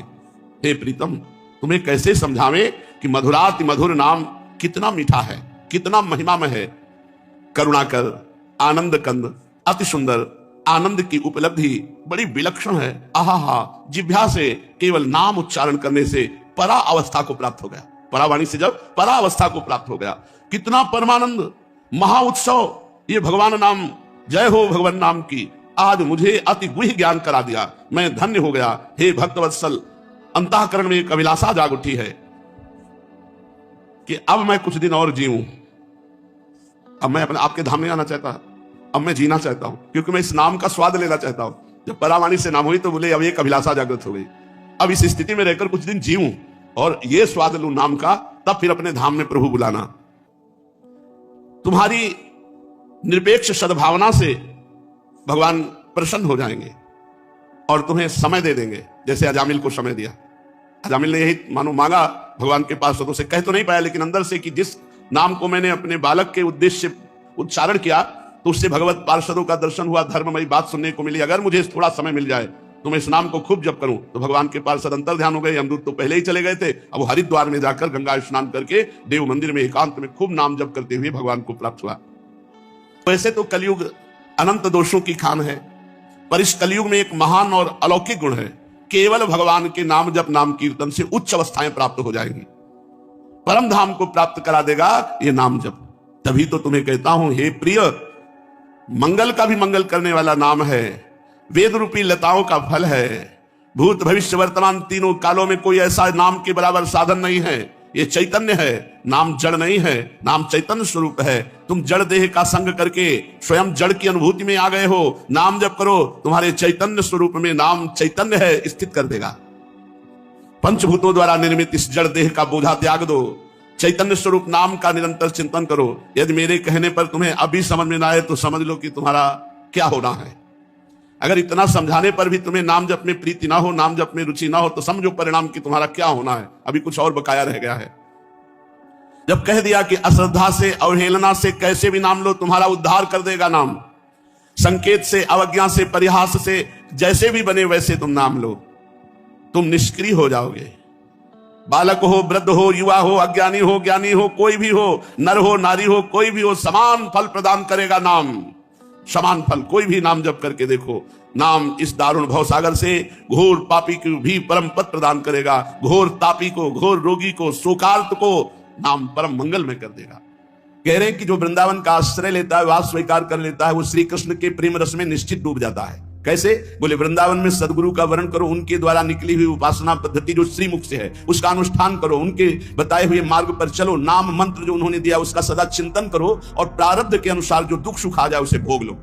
A: हे प्रीतम, तुम्हें कैसे समझावें कि मधुराति मधुर नाम कितना मीठा है, कितना महिमामय है। करुणाकर, आनंद कंद, अति सुंदर, आनंद की उपलब्धि बड़ी विलक्षण है। आहा, जिह्वा से केवल नाम उच्चारण करने से परा अवस्था को प्राप्त हो गया। परावाणी से जब परा अवस्था को प्राप्त हो गया, कितना परमानंद, महा उत्सव। ये भगवान नाम, जय हो भगवान नाम की, आज मुझे अति गुह्य ज्ञान करा दिया, मैं धन्य हो गया। हे भक्तवत्सल, अंतःकरण में एक अभिलाषा जाग उठी है कि अब मैं कुछ दिन और जीऊं। अब मैं अपने आपके धाम में आना चाहता, अब मैं जीना चाहता हूं, क्योंकि मैं इस नाम का स्वाद लेना चाहता हूं। जब परावाणी से नाम हुई तो बोले अब एक अभिलाषा जागृत हो गई, अब इस स्थिति में रहकर कुछ दिन जीऊं और ये स्वाद लूं नाम का, तब फिर अपने धाम में प्रभु बुलाना। तुम्हारी निरपेक्ष सद्भावना से भगवान प्रसन्न हो जाएंगे और तुम्हें समय दे देंगे, जैसे अजामिल को समय दिया। अजामिल ने यही मानो मांगा भगवान के पास, तो उसे कह तो नहीं पाया, लेकिन अंदर से कि जिस नाम को मैंने अपने बालक के उद्देश्य से उच्चारण किया तो उससे भगवत पार्षदों का दर्शन हुआ, धर्ममयी बात सुनने को मिली। अगर मुझे थोड़ा समय मिल जाए तो मैं इस नाम को खूब जप करूं। तो भगवान के पार्षद अंतर ध्यान हो गए। यमदूत तो पहले ही चले गए थे, अब वो हरिद्वार में जाकर गंगा स्नान करके देव मंदिर में एकांत में खूब नाम जप करते हुए भगवान को प्राप्त हुआ। वैसे तो कलयुग अनंत दोषों की खान है, पर इस कलयुग में एक महान और अलौकिक गुण है। केवल भगवान के नाम जप, नाम कीर्तन से उच्च अवस्थाएं प्राप्त हो जाएंगी, परम धाम को प्राप्त करा देगा ये नाम जप। तभी तो तुम्हें कहता हूं हे प्रिय, मंगल का भी मंगल करने वाला नाम है, वेद रूपी लताओं का फल है। भूत भविष्य वर्तमान तीनों कालों में कोई ऐसा नाम के बराबर साधन नहीं है। ये चैतन्य है, नाम जड़ नहीं है, नाम चैतन्य स्वरूप है। तुम जड़ देह का संग करके स्वयं जड़ की अनुभूति में आ गए हो। नाम जप करो, तुम्हारे चैतन्य स्वरूप में नाम चैतन्य है, स्थित कर देगा। पंचभूतों द्वारा निर्मित इस जड़ देह का बोझा त्याग दो, चैतन्य स्वरूप नाम का निरंतर चिंतन करो। यदि मेरे कहने पर तुम्हें अभी समझ में ना आए तो समझ लो कि तुम्हारा क्या होना है। अगर इतना समझाने पर भी तुम्हें नाम जप में प्रीति ना हो, नाम जप में रुचि ना हो, तो समझो परिणाम कि तुम्हारा क्या होना है। अभी कुछ और बकाया रह गया है। जब कह दिया कि अश्रद्धा से, अवहेलना से कैसे भी नाम लो, तुम्हारा उद्धार कर देगा नाम। संकेत से, अवज्ञा से, परिहास से, जैसे भी बने वैसे तुम नाम लो, तुम निष्क्रिय हो जाओगे। बालक हो, वृद्ध हो, युवा हो, अज्ञानी हो, ज्ञानी हो, कोई भी हो, नर हो, नारी हो, कोई भी हो, समान फल प्रदान करेगा नाम। समान फल, कोई भी नाम जप करके देखो। नाम इस दारुण भवसागर से घोर पापी को भी परम पद प्रदान करेगा। घोर तापी को, घोर रोगी को, शोकार्त को नाम परम मंगल में कर देगा। कह रहे हैं कि जो वृंदावन का आश्रय लेता है, वास स्वीकार कर लेता है, वो श्री कृष्ण के प्रेम रस में निश्चित डूब जाता है। कैसे? बोले वृंदावन में सदगुरु का वर्ण करो, उनके द्वारा निकली हुई उपासना पद्धति जो श्रीमुख से है उसका अनुष्ठान करो, उनके बताए हुए मार्ग पर चलो, नाम मंत्र जो उन्होंने दिया उसका सदा चिंतन करो और प्रारब्ध के अनुसार जो दुख सुख आ जाए उसे भोग लो।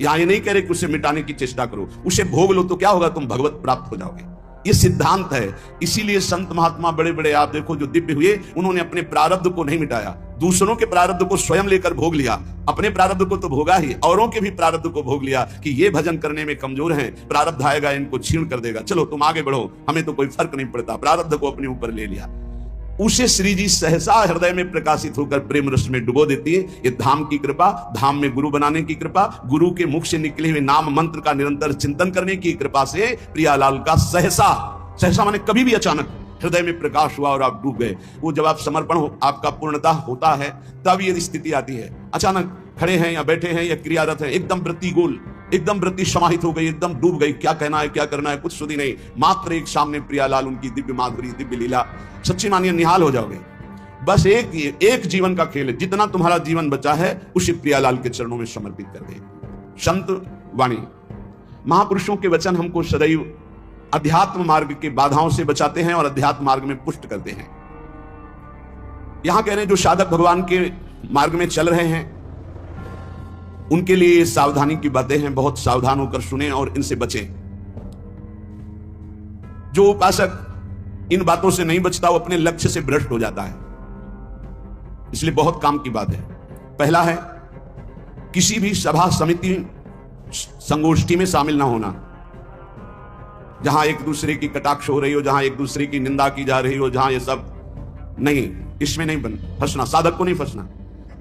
A: यहाँ ये नहीं कह रहे कि उसे मिटाने की चेष्टा करो, उसे भोग लो तो क्या होगा, तुम भगवत प्राप्त हो जाओगे। ये सिद्धांत है। इसीलिए संत महात्मा बड़े बड़े आप देखो जो दिव्य हुए, उन्होंने अपने प्रारब्ध को नहीं मिटाया, दूसरों के प्रारब्ध को स्वयं लेकर भोग लिया, अपने प्रारब्ध को तो भोगा ही, औरों के भी प्रारब्ध को भोग लिया कि ये भजन करने में कमजोर हैं, प्रारब्ध आएगा इनको छीण कर देगा, चलो तुम आगे बढ़ो, हमें तो कोई फर्क नहीं पड़ता, प्रारब्ध को अपने ऊपर ले लिया। उसे श्री जी सहसा हृदय में प्रकाशित होकर प्रेम रस में डुबो देती है। ये धाम की कृपा, धाम में गुरु बनाने की कृपा, गुरु के मुख से निकले हुए नाम मंत्र का निरंतर चिंतन करने की कृपा से प्रियालाल का सहसा, सहसा माने कभी भी अचानक हृदय में प्रकाश हुआ और आप डूब गए। वो जब आप समर्पण आपका पूर्णता होता है तब ये स्थिति आती है। अचानक खड़े हैं या बैठे हैं या क्रियारत हैं, एकदम वृत्ति गोल, एकदम वृत्ति समाहित हो गई, एकदम डूब गई, क्या कहना है क्या करना है कुछ सुधी नहीं, मात्र एक सामने प्रियालाल, उनकी दिव्य माधुरी, दिव्य लीला, सच्ची मानिए निहाल हो जाओगे। बस एक जीवन का खेल है, जितना तुम्हारा जीवन बचा है उसे प्रियालाल के चरणों में समर्पित कर दे। संत वाणी, महापुरुषों के वचन हमको सदैव अध्यात्म मार्ग के बाधाओं से बचाते हैं और अध्यात्म मार्ग में पुष्ट करते हैं। यहां कह रहे हैं जो साधक भगवान के मार्ग में चल रहे हैं उनके लिए सावधानी की बातें हैं, बहुत सावधान होकर सुने और इनसे बचें। जो उपासक इन बातों से नहीं बचता वो अपने लक्ष्य से भ्रष्ट हो जाता है, इसलिए बहुत काम की बात है। पहला है किसी भी सभा समिति संगोष्ठी में शामिल ना होना, जहां एक दूसरे की कटाक्ष हो रही हो, जहां एक दूसरे की निंदा की जा रही हो, जहां ये सब नहीं, इसमें नहीं फंसना, साधक को नहीं फंसना।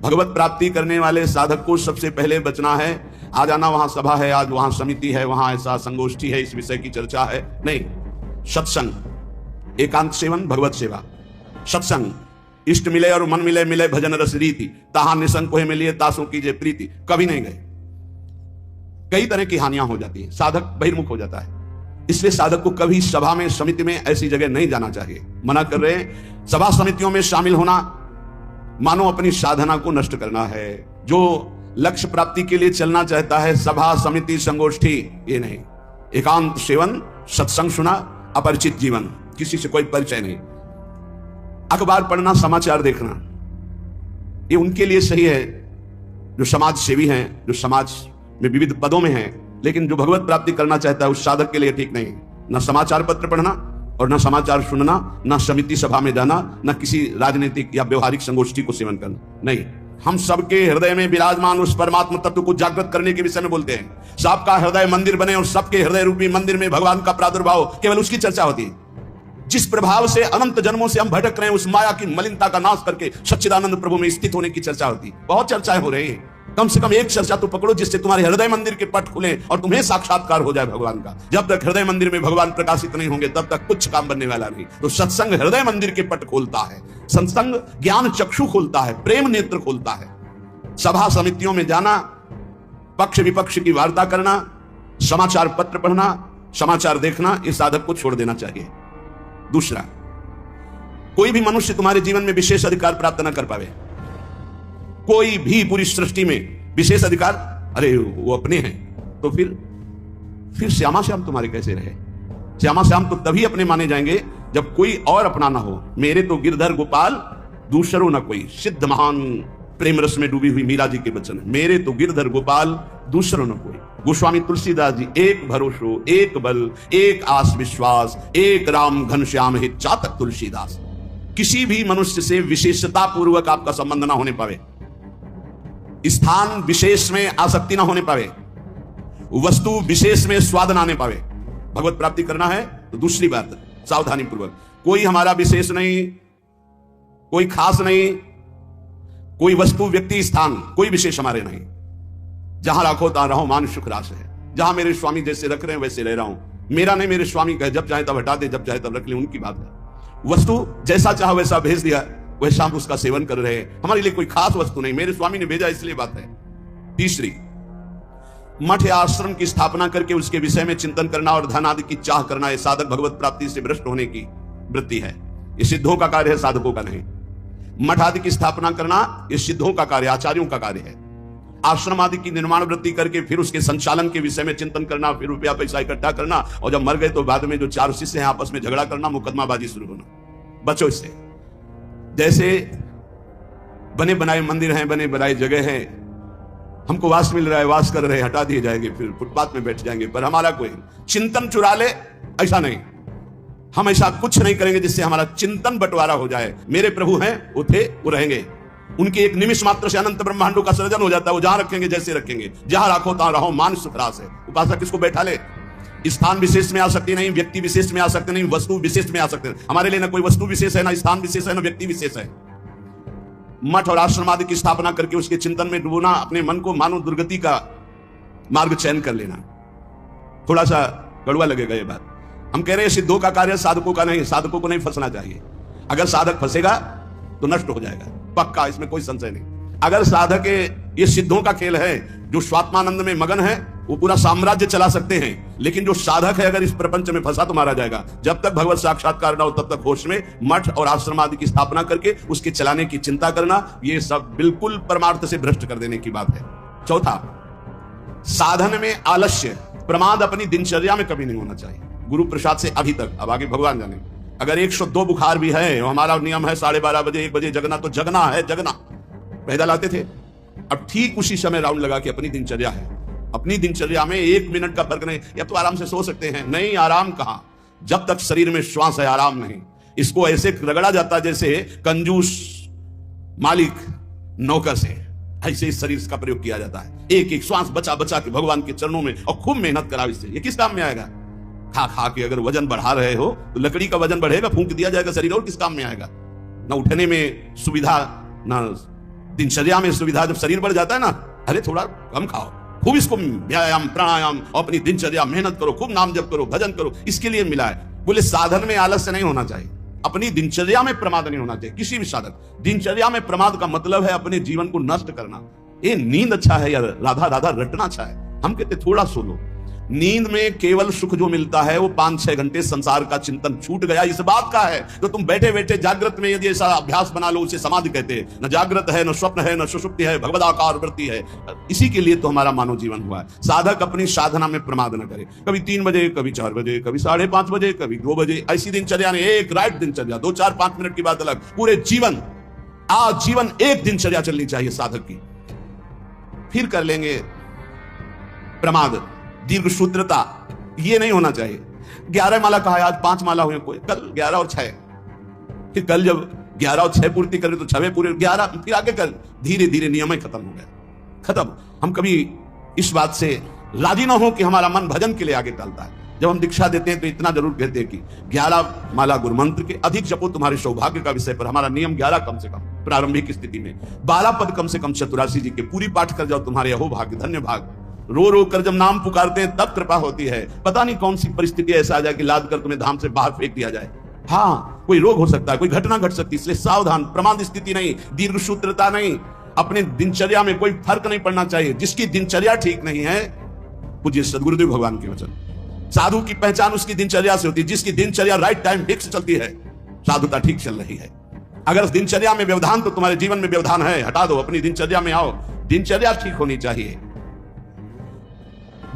A: भगवत प्राप्ति करने वाले साधक को सबसे पहले बचना है। आ जाना वहां सभा है, आज वहां समिति है, वहां ऐसा संगोष्ठी है, इस विषय की चर्चा है, नहीं। सत्संग, एकांत सेवन, भगवत सेवा, सत्संग, इष्ट मिले और मन मिले, मिले भजन रस रीति, ताहा निसंग कोहे मिलिए तासों कीजिए प्रीति, कभी नहीं गए। कई तरह की हानियां हो जाती है, साधक बहिर्मुख हो जाता है। इसलिए साधक को कभी सभा में, समिति में, ऐसी जगह नहीं जाना चाहिए। मना कर रहे हैं। सभा समितियों में शामिल होना मानो अपनी साधना को नष्ट करना है। जो लक्ष्य प्राप्ति के लिए चलना चाहता है, सभा समिति संगोष्ठी, ये नहीं। एकांत सेवन, सत्संग सुना, अपरिचित जीवन, किसी से कोई परिचय नहीं। अखबार पढ़ना, समाचार देखना, ये उनके लिए सही है जो समाज सेवी हैं, जो समाज में विविध पदों में हैं, लेकिन जो भगवत प्राप्ति करना चाहता है उस साधक के लिए ठीक नहीं। न समाचार पत्र पढ़ना और न समाचार सुनना, न समिति सभा में जाना, न किसी राजनीतिक या व्यवहारिक संगोष्ठी को सेवन करना, नहीं। हम सबके हृदय में विराजमान उस परमात्मा तत्व को जागृत करने के विषय में बोलते हैं। सबका हृदय मंदिर बने और सबके हृदय रूपी मंदिर में भगवान का प्रादुर्भाव, केवल उसकी चर्चा होती है। जिस प्रभाव से अनंत जन्मों से हम भटक रहे हैं, उस माया की मलिनता का नाश करके सच्चिदानंद प्रभु में स्थित होने की चर्चा होती है। बहुत चर्चाएं हो रही हैं, कम से कम एक चर्चा तो पकड़ो जिससे तुम्हारे हृदय मंदिर के पट खुले और तुम्हें साक्षात्कार हो जाए भगवान का। जब तक हृदय मंदिर में भगवान प्रकाशित नहीं होंगे तब तक कुछ काम बनने वाला नहीं। तो सत्संग हृदय मंदिर के पट खोलता है, सत्संग ज्ञान चक्षु खोलता है, प्रेम नेत्र खोलता है। सभा समितियों में जाना, पक्ष विपक्ष की वार्ता करना, समाचार पत्र पढ़ना, समाचार देखना, इस साधक को छोड़ देना चाहिए। दूसरा, कोई भी मनुष्य तुम्हारे जीवन में विशेष अधिकार प्राप्त न कर पावे, कोई भी पूरी सृष्टि में विशेष अधिकार, अरे वो अपने हैं, तो फिर श्यामा श्याम तुम्हारे कैसे रहे? श्यामा श्याम तो तभी अपने माने जाएंगे जब कोई और अपना ना हो। मेरे तो गिरधर गोपाल दूसरों ना कोई, सिद्ध महान प्रेम रस में डूबी हुई मीरा जी के वचन, मेरे तो गिरधर गोपाल दूसरों ना कोई। गोस्वामी तुलसीदास जी, एक भरोसो एक बल एक आस विश्वास, एक राम घनश्याम हित चातक तुलसीदास। किसी भी मनुष्य से विशेषता पूर्वक आपका संबंध ना होने पावे, स्थान विशेष में आसक्ति ना होने पावे, वस्तु विशेष में स्वाद ना आने पावे। भगवत प्राप्ति करना है तो दूसरी बात, सावधानी पूर्वक, कोई हमारा विशेष नहीं, कोई खास नहीं, कोई वस्तु व्यक्ति स्थान कोई विशेष हमारे नहीं। जहां राखो तहां रहो, मान सुख रास है। जहां मेरे स्वामी जैसे रख रहे हैं वैसे रह रहा हूं, मेरा नहीं मेरे स्वामी का, जब चाहे तब हटा दे, जब चाहे तब रख ले, उनकी बात है। वस्तु जैसा चाहे वैसा भेज दिया, वैसा हम उसका सेवन कर रहे हैं, हमारे लिए कोई खास वस्तु नहीं, मेरे स्वामी ने भेजा इसलिए बात है। तीसरी, मठ या आश्रम की स्थापना करके उसके विषय में चिंतन करना और धन आदि की चाह करना, यह साधक भगवत प्राप्ति से भ्रष्ट होने की वृत्ति है। यह सिद्धों का कार्य है, साधकों का नहीं। मठ आदि की स्थापना करना यह सिद्धों का कार्य, आचार्यों का कार्य है। आश्रम आदि की निर्माण वृत्ति करके फिर उसके संचालन के विषय में चिंतन करना, फिर रुपया पैसा इकट्ठा करना, और जब मर गए तो बाद में जो चार शिष्य हैं आपस में झगड़ा करना, मुकदमाबाजी शुरू होना। बचो इससे। जैसे बने बनाए मंदिर हैं, बने बनाए जगह है, हमको वास मिल रहा है, वास कर रहे, हटा दिए जाएंगे, फिर फुटपाथ में बैठ जाएंगे, पर हमारा कोई चिंतन चुरा ले, ऐसा नहीं। हम ऐसा कुछ नहीं करेंगे जिससे हमारा चिंतन बंटवारा हो जाए। मेरे प्रभु हैं, वो थे, वो रहेंगे। उनके एक निमिष मात्र से अनंत ब्रह्मांडों का सृजन हो जाता है। वो जहां रखेंगे जैसे रखेंगे, जहां रखो तहां रहो, मान सुखरास है। उपासक किसको बैठा ले? स्थान विशेष में आ सकती नहीं, व्यक्ति विशेष में आ सकते नहीं, वस्तु विशेष में आ सकते नहीं। हमारे लिए ना कोई वस्तु विशेष है, ना स्थान विशेष है, ना व्यक्ति विशेष है। मठ और आश्रम आदि की स्थापना करके उसके चिंतन में डूबना, अपने मन को मानो दुर्गति का मार्ग चयन कर लेना। थोड़ा सा कड़वा लगेगा ये बात। हम कह रहे हैं सिद्धों का कार्य साधकों का नहीं, साधकों को नहीं फंसना चाहिए। अगर साधक फंसेगा तो नष्ट हो जाएगा, पक्का, इसमें कोई संशय नहीं। अगर साधक ये सिद्धों का खेल है, जो स्वात्मानंद में मगन है वो पूरा साम्राज्य चला सकते हैं, लेकिन जो साधक है अगर इस प्रपंच में फंसा तो मारा जाएगा। जब तक भगवत साक्षात्कार ना हो तब तक होश में मठ और आश्रम आदि की स्थापना करके उसके चलाने की चिंता करना, ये सब बिल्कुल परमार्थ से भ्रष्ट कर देने की बात है। चौथा, साधन में आलस्य, प्रमाद अपनी दिनचर्या में कभी नहीं होना चाहिए। गुरु प्रसाद से अभी तक, अब आगे भगवान जाने। अगर 102 बुखार भी है, हमारा नियम है 12:30 बजे 1 बजे जगना, तो जगना है, जगना। पैदा लाते थे, अब ठीक उसी समय राउंड लगा के अपनी दिनचर्या है। अपनी दिनचर्या में 1 मिनट का फर्क नहीं। या तो आराम से सो सकते हैं, नहीं, आराम कहां, जब तक शरीर में श्वास है आराम नहीं। इसको ऐसे रगड़ा जाता जैसे कंजूस मालिक नौकर से, ऐसे इस शरीर का प्रयोग किया जाता है। एक एक श्वास बचा बचा के भगवान के चरणों में, और खूब मेहनत करा इससे। ये किस काम में आएगा? खा खा के अगर वजन बढ़ा रहे हो तो लकड़ी का वजन बढ़ेगा, फूंक दिया जाएगा शरीर, और किस काम में आएगा? ना उठने में सुविधा, ना दिनचर्या में सुविधा। जब शरीर बढ़ जाता है ना, अरे थोड़ा कम खाओ, खूब इसको व्यायाम प्राणायाम और अपनी दिनचर्या मेहनत करो, खूब नाम जप करो, भजन करो, इसके लिए मिला है। बोले साधन में आलस्य नहीं होना चाहिए, अपनी दिनचर्या में प्रमाद नहीं होना चाहिए। किसी भी साधक दिनचर्या में प्रमाद का मतलब है अपने जीवन को नष्ट करना। ये नींद अच्छा है या राधा राधा रटना अच्छा है? हम कहते थोड़ा सो लो। नींद में केवल सुख जो मिलता है वो 5-6 घंटे संसार का चिंतन छूट गया, इस बात का है। तो तुम बैठे बैठे जागृत में यदि ऐसा अभ्यास बना लो, उसे समाधि कहते हैं। न जागृत है, न स्वप्न है, न सुषुप्ति है, भगवदाकार वृत्ति है। इसी के लिए तो हमारा मानव जीवन हुआ है। साधक अपनी साधना में प्रमाद न करे। कभी 3 बजे, कभी 4 बजे, कभी 5:30 बजे, कभी 2 बजे, ऐसी दिनचर्या नहीं। एक राइट दिनचर्या, 2, 4, 5 मिनट की बात अलग, पूरे जीवन, आजीवन एक दिनचर्या चलनी चाहिए साधक की। फिर कर लेंगे प्रमाद, दीर्घ सूत्रता, ये नहीं होना चाहिए। 11 माला कहा है, आज 5 माला हुए, कोई कल 11 और 6, फिर कल जब 11 और 6 पूर्ति करें तो 6वें पूरे, 11 फिर आगे कल, धीरे धीरे नियम ही खत्म हो गया, खत्म। हम कभी इस बात से राजी ना हो कि हमारा मन भजन के लिए आगे चलता है। जब हम दीक्षा देते हैं तो इतना जरूर कहते हैं कि 11 माला गुरु मंत्र के अधिक जपो तुम्हारे सौभाग्य का विषय पर। हमारा नियम 11 कम से कम प्रारंभिक स्थिति में, 12 पद कम से कम चतुरासी जी के पूरी पाठ कर जाओ, तुम्हारे अहो भाग्य, धन्य भाग। रो रो कर जब नाम पुकारते हैं तब कृपा होती है। पता नहीं कौन सी परिस्थिति ऐसा आ जाए कि लाद कर तुम्हें धाम से बाहर फेंक दिया जाए। हाँ, कोई रोग हो सकता है, कोई घटना घट सकती है, इसलिए सावधान। प्रमाद स्थिति नहीं, दीर्घ सूत्रता नहीं, अपने दिनचर्या में कोई फर्क नहीं पड़ना चाहिए। जिसकी दिनचर्या ठीक नहीं है, पूज्य सदगुरुदेव भगवान के वचन, साधु की पहचान उसकी दिनचर्या से होती है। जिसकी दिनचर्या राइट टाइम फिक्स चलती है, साधुता ठीक चल रही है। अगर दिनचर्या में व्यवधान, तो तुम्हारे जीवन में व्यवधान है, हटा दो, अपनी दिनचर्या में आओ। दिनचर्या ठीक होनी चाहिए।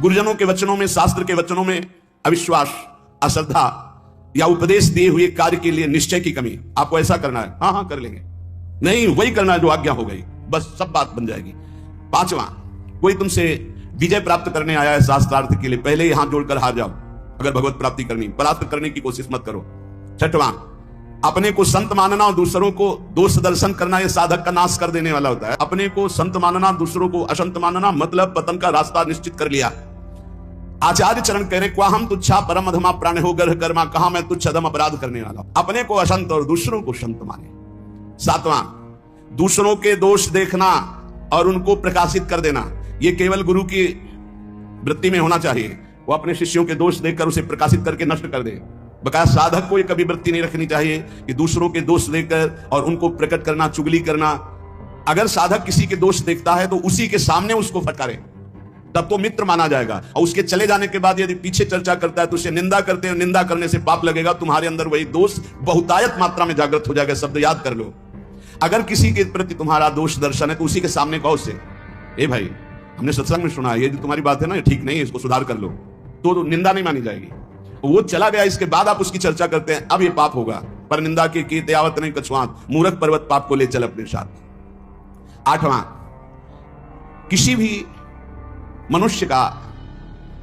A: गुरुजनों के वचनों में, शास्त्र के वचनों में अविश्वास, अश्रद्धा या उपदेश दिए हुए कार्य के लिए निश्चय की कमी। आपको ऐसा करना है, हाँ हाँ कर लेंगे, नहीं वही करना है जो आज्ञा हो गई, बस सब बात बन जाएगी। 5वां, कोई तुमसे विजय प्राप्त करने आया है शास्त्रार्थ के लिए, पहले ही हाथ जोड़कर हार जाओ। अगर भगवत प्राप्ति करनी, परास्त करने की कोशिश मत करो। 6वां, अपने को संत मानना और दूसरों को दोष दर्शन करना, यह साधक का नाश कर देने वाला होता है। अपने को संत मानना, दूसरों को असंत मानना, मतलब पतन का रास्ता निश्चित कर लिया। आचार्य चरण कह रहे, क्वा हम तुच्छा परम अधमा प्राण हो गर्ह कर्मा, कहा मैं तुच्छ अधम अपराध करने वाला। अपने को असंत और दूसरों को संत माने। 7वां, दूसरों के दोष देखना और उनको प्रकाशित कर देना, यह केवल गुरु की वृत्ति में होना चाहिए। वो अपने शिष्यों के दोष देखकर उसे प्रकाशित करके नष्ट कर दे। बकाया साधक को यह कभी वृत्ति नहीं रखनी चाहिए कि दूसरों के दोष देखकर और उनको प्रकट करना, चुगली करना। अगर साधक किसी के दोष देखता है तो उसी के सामने उसको फटकारे, तब तो मित्र माना जाएगा। और उसके चले जाने के बाद यदि पीछे चर्चा करता है तो उसे निंदा करते हैं, निंदा करने से पाप लगेगा। तुम्हारे अंदर वही दोष बहुतायत मात्रा में जागृत हो जाएगा। शब्द याद कर लो। अगर किसी के प्रति तुम्हारा दोष दर्शन है तो उसी के सामने कहो उससे, ए भाई, हमने सत्संग में सुना है, ये जो तुम्हारी बात है ना, ये ठीक नहीं है, इसको सुधार कर लो, तो निंदा नहीं मानी जाएगी। वो चला गया, इसके बाद आप उसकी चर्चा करते हैं, अब ये पाप होगा। पर निंदा की त्यावत नहीं कछुआत, मूर्ख पर्वत पाप को ले चल अपने साथ। 8वां, किसी भी मनुष्य का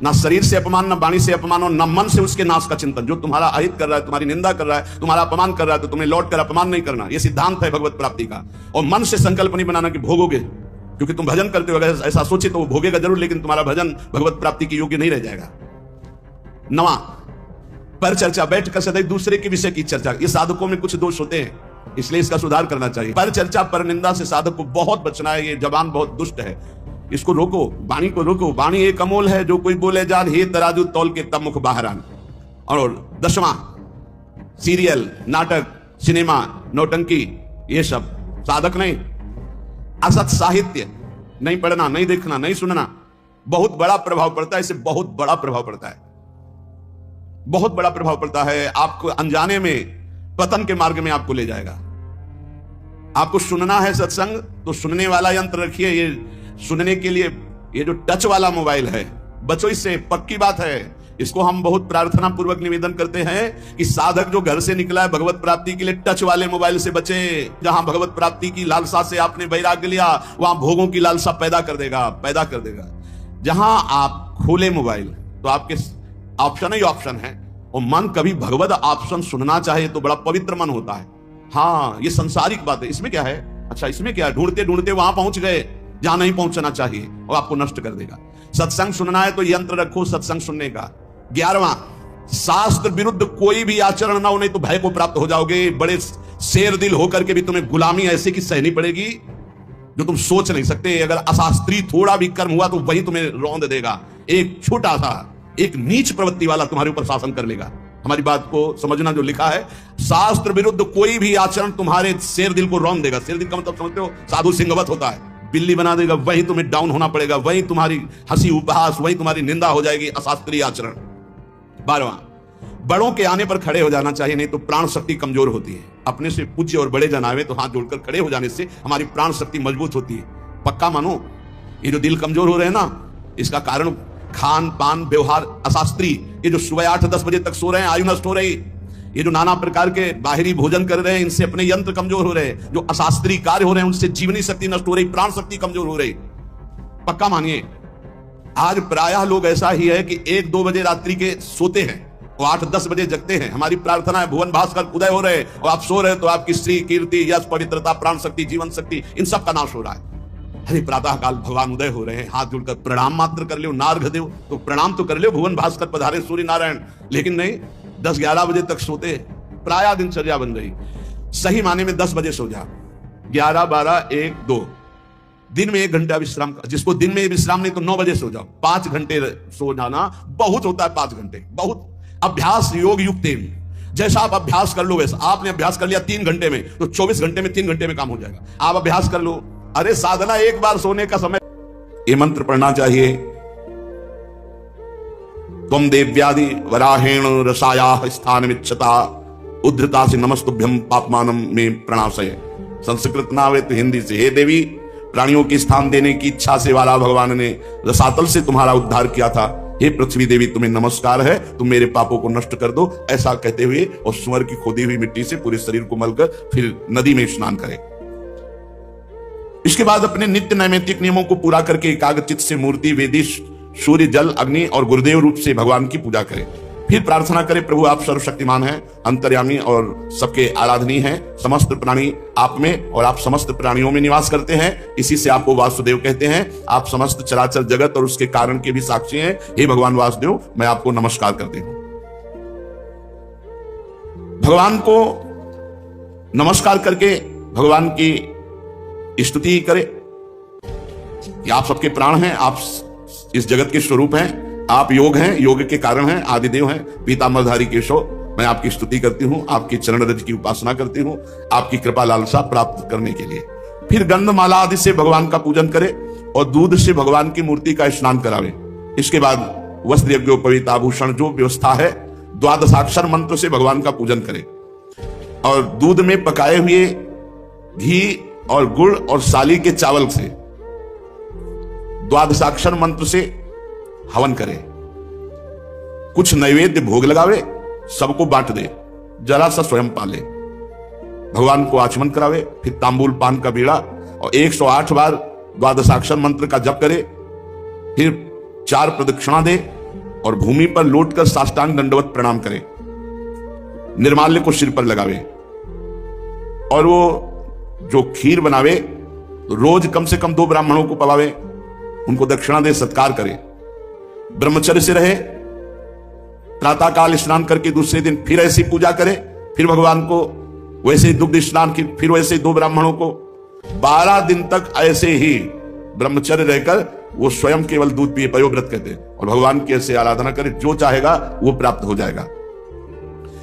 A: ना शरीर से अपमान, ना वाणी से अपमान, और ना मन से उसके नाश का चिंतन। जो तुम्हारा अहित कर रहा है, तुम्हारी निंदा कर रहा है, तुम्हारा अपमान कर रहा है, तो तुम्हें लौट कर अपमान नहीं करना। यह सिद्धांत है भगवत प्राप्ति का। और मन से संकल्प नहीं बनाना कि भोगोगे, क्योंकि तुम भजन करते हो, अगर ऐसा सोचे तो वो भोगेगा जरूर, लेकिन तुम्हारा भजन भगवत प्राप्ति के योग्य नहीं रह जाएगा। नवा, पर चर्चा, बैठ कर सदैव दूसरे के विषय की चर्चा। ये साधकों में कुछ दोष होते हैं, इसलिए इसका सुधार करना चाहिए। पर चर्चा, पर निंदा से साधक को बहुत बचना है। ये जबान बहुत दुष्ट है, इसको रोको, वाणी को रोको। वाणी एक अमोल है, जो कोई बोले जान, हे तराजू तौल के तब मुख बाहर आन। और 10वां, सीरियल, नाटक, सिनेमा, नौटंकी, ये सब साधक नहीं। असत साहित्य नहीं पढ़ना, नहीं देखना, नहीं सुनना, बहुत बड़ा प्रभाव पड़ता है। इससे बहुत बड़ा प्रभाव पड़ता है, बहुत बड़ा प्रभाव पड़ता है। आपको अनजाने में पतन के मार्ग में आपको ले जाएगा। आपको सुनना है सत्संग, तो सुनने वाला यंत्र रखिए। ये सुनने के लिए ये जो टच वाला मोबाइल है, बचो इससे, पक्की बात है। इसको हम बहुत प्रार्थना पूर्वक निवेदन करते हैं कि साधक जो घर से निकला है भगवत प्राप्ति के लिए, टच वाले मोबाइल से बचे। जहां भगवत प्राप्ति की लालसा से आपने वैराग्य लिया, वहां भोगों की लालसा पैदा कर देगा। जहां आप खोले मोबाइल, तो आपके ऑप्शन ही ऑप्शन है। और मन कभी भगवत ऑप्शन सुनना चाहे तो बड़ा पवित्र मन होता है। हाँ, ये संसारिक बात है। इसमें क्या है? अच्छा, इसमें क्या है? ढूंढते ढूंढते वहां पहुंच गए जहां नहीं पहुंचना चाहिए, और आपको नष्ट कर देगा। सत्संग सुनना है तो यंत्र रखो सत्संग सुनने का। 11वां, शास्त्र विरुद्ध कोई भी आचरण ना हो, नहीं तो भय को प्राप्त हो जाओगे। बड़े शेर दिल होकर के भी तुम्हें गुलामी ऐसे की सहनी पड़ेगी जो तुम सोच नहीं सकते। अगर अशास्त्रीय थोड़ा भी कर्म हुआ तो वही तुम्हें रौंद देगा। एक छोटा सा, एक नीच प्रवृत्ति वाला तुम्हारे ऊपर शासन कर लेगा। हमारी बात को समझना, जो लिखा है, शास्त्र विरुद्ध कोई भी आचरण तुम्हारे शेर दिल को रौंद देगा। शेर दिल का मतलब समझते हो? साधु सिंहवत होता है, बिल्ली बना देगा। वही तुम्हें डाउन होना पड़ेगा, वही तुम्हारी हंसी उपहास, वही तुम्हारी निंदा हो जाएगी, अशास्त्रीय आचरण। 12वां, बड़ों के आने पर खड़े हो जाना चाहिए, नहीं तो प्राण शक्ति कमजोर होती है। अपने से पूज्य और बड़े जन आवे तो हाथ जोड़कर खड़े हो जाने से हमारी प्राण शक्ति मजबूत होती है। पक्का मानो, ये जो दिल कमजोर हो रहे हैं ना, इसका कारण खान पान, व्यवहार अशास्त्रीय। ये जो सुबह 8-10 बजे तक सो रहे हैं, आयु नष्ट हो रही। ये जो नाना प्रकार के बाहरी भोजन कर रहे हैं, इनसे अपने यंत्र कमजोर हो रहे हैं। जो अशास्त्रीय कार्य हो रहे हैं, उनसे जीवनी शक्ति नष्ट हो रही, प्राण शक्ति कमजोर हो रही। पक्का मानिए, आज प्रायः लोग ऐसा ही है कि 1-2 बजे रात्रि के सोते हैं और 8-10 बजे जगते हैं। हमारी प्रार्थना है भुवन भास्कर उदय हो रहे और आप सो रहे, तो आपकी श्री, कीर्ति, यश, पवित्रता, प्राण शक्ति, जीवन शक्ति, इन सब का नाश हो रहा है। अरे प्रातः काल भगवान उदय हो रहे हैं, हाथ जोड़कर प्रणाम मात्र कर लो, नार्घ दो तो प्रणाम तो कर लो, भुवन भास्कर पधारे सूर्य नारायण। लेकिन नहीं, 10-11 बजे तक सोते, प्रायः दिनचर्या बन रही। सही माने में 10 बजे सो जा, 11, 12, 1, 2, दिन में 1 घंटा विश्राम। जिसको दिन में विश्राम नहीं तो 9 बजे सो जाओ। 5 घंटे सो जाना बहुत होता है, 5 घंटे बहुत। अभ्यास योग युक्ते, जैसा आप अभ्यास कर लो वैसा। आपने अभ्यास कर लिया 3 घंटे में, तो 24 घंटे में 3 घंटे में काम हो जाएगा। आप अभ्यास कर लो। अरे साधना एक बार सोने का समय। ये मंत्र पढ़ना चाहिए। त्वं देव्यादि वराहेण रसायाः स्थानमिच्छता उद्धृता से नमस्तुभ्यं पापमानं में प्रणाशय। संस्कृत ना आवे तो हिंदी से, हे देवी, प्राणियों के स्थान देने की इच्छा से वाला भगवान ने रसातल से तुम्हारा उद्धार किया था। हे पृथ्वी देवी, तुम्हें नमस्कार है, तुम मेरे पापों को नष्ट कर दो। ऐसा कहते हुए और सुअर की खोदी हुई मिट्टी से पूरे शरीर को मलकर फिर नदी में स्नान करें। इसके बाद अपने नित्य नैमित्तिक नियमों को पूरा करके एकाग्रचित्त से मूर्ति, वेदी, सूर्य, जल, अग्नि और गुरुदेव रूप से भगवान की पूजा करें। फिर प्रार्थना करें, प्रभु आप सर्वशक्तिमान हैं, अंतर्यामी और सबके आराधनीय हैं। समस्त प्राणी आप में और आप समस्त प्राणियों में निवास करते हैं, इसी से आपको वासुदेव कहते हैं। आप समस्त चराचर जगत और उसके कारण के भी साक्षी हैं। हे भगवान वासुदेव, मैं आपको नमस्कार करती हूं। भगवान को नमस्कार करके भगवान की स्तुति करें कि आप सबके प्राण हैं, आप इस जगत के स्वरूप हैं, आप योग हैं, योग के कारण हैं, आदिदेव हैं, पीताम्बरधारी केशव। मैं आपकी स्तुति करती हूं, आपकी चरण रज की उपासना करती हूं, आपकी कृपा लालसा प्राप्त करने के लिए। फिर गंधमाला आदि से भगवान का पूजन करें और दूध से भगवान की मूर्ति का स्नान करावे। इसके बाद वस्त्र, यज्ञोपवीत, आभूषण, जो व्यवस्था है, 12 मंत्र से भगवान का पूजन करें और दूध में पकाए हुए घी और गुड़ और साली के चावल से 12 मंत्र से हवन करे। कुछ नैवेद्य भोग लगावे, सबको बांट दे, जरा सा स्वयं पाले, भगवान को आचमन करावे। फिर तांबूल पान का बीड़ा और 108 बार 12 मंत्र का जप करे। फिर 4 प्रदक्षिणा दे और भूमि पर लौटकर साष्टांग दंडवत प्रणाम करे, निर्माल्य को सिर पर लगावे और वो जो खीर बनावे रोज कम से कम 2 ब्राह्मणों को पवावे, उनको दक्षिणा दे, सत्कार करे, ब्रह्मचर्य से रहे, प्रातः काल स्नान करके दूसरे दिन फिर ऐसी पूजा करे, फिर भगवान को वैसे ही दुग्ध स्नान की, फिर वैसे ही 2 ब्राह्मणों को, 12 दिन तक ऐसे ही ब्रह्मचर्य रहकर वो स्वयं केवल दूध पिए, पयोव्रत कहते हैं, और भगवान की ऐसे आराधना करे, जो चाहेगा वो प्राप्त हो जाएगा।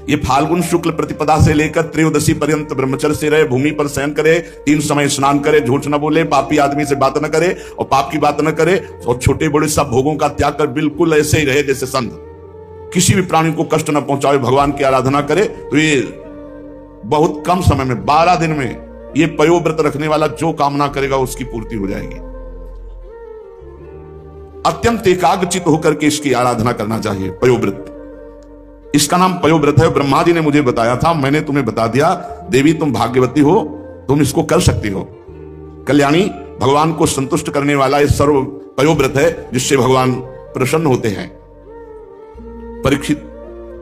A: ये फाल्गुन शुक्ल प्रतिपदा से लेकर त्रयोदशी पर्यंत ब्रह्मचर्य से रहे, भूमि पर शयन करे, 3 समय स्नान करे, झूठ न बोले, पापी आदमी से बात न करे और पाप की बात न करे, और छोटे बड़े सब भोगों का त्याग कर बिल्कुल ऐसे ही रहे जैसे संत, किसी भी प्राणी को कष्ट न पहुंचाए, भगवान की आराधना करे, तो ये बहुत कम समय में 12 दिन में ये पयोव्रत रखने वाला जो कामना करेगा उसकी पूर्ति हो जाएगी। अत्यंत एकाग्रचित होकर के इसकी आराधना करना चाहिए। पयोव्रत, इसका नाम पयोव्रत है। ब्रह्मा जी ने मुझे बताया था, मैंने तुम्हें बता दिया। देवी तुम भाग्यवती हो, तुम इसको कर सकती हो। कल्याणी, भगवान को संतुष्ट करने वाला ये सर्व पयोव्रत है जिससे भगवान प्रसन्न होते हैं। परीक्षित,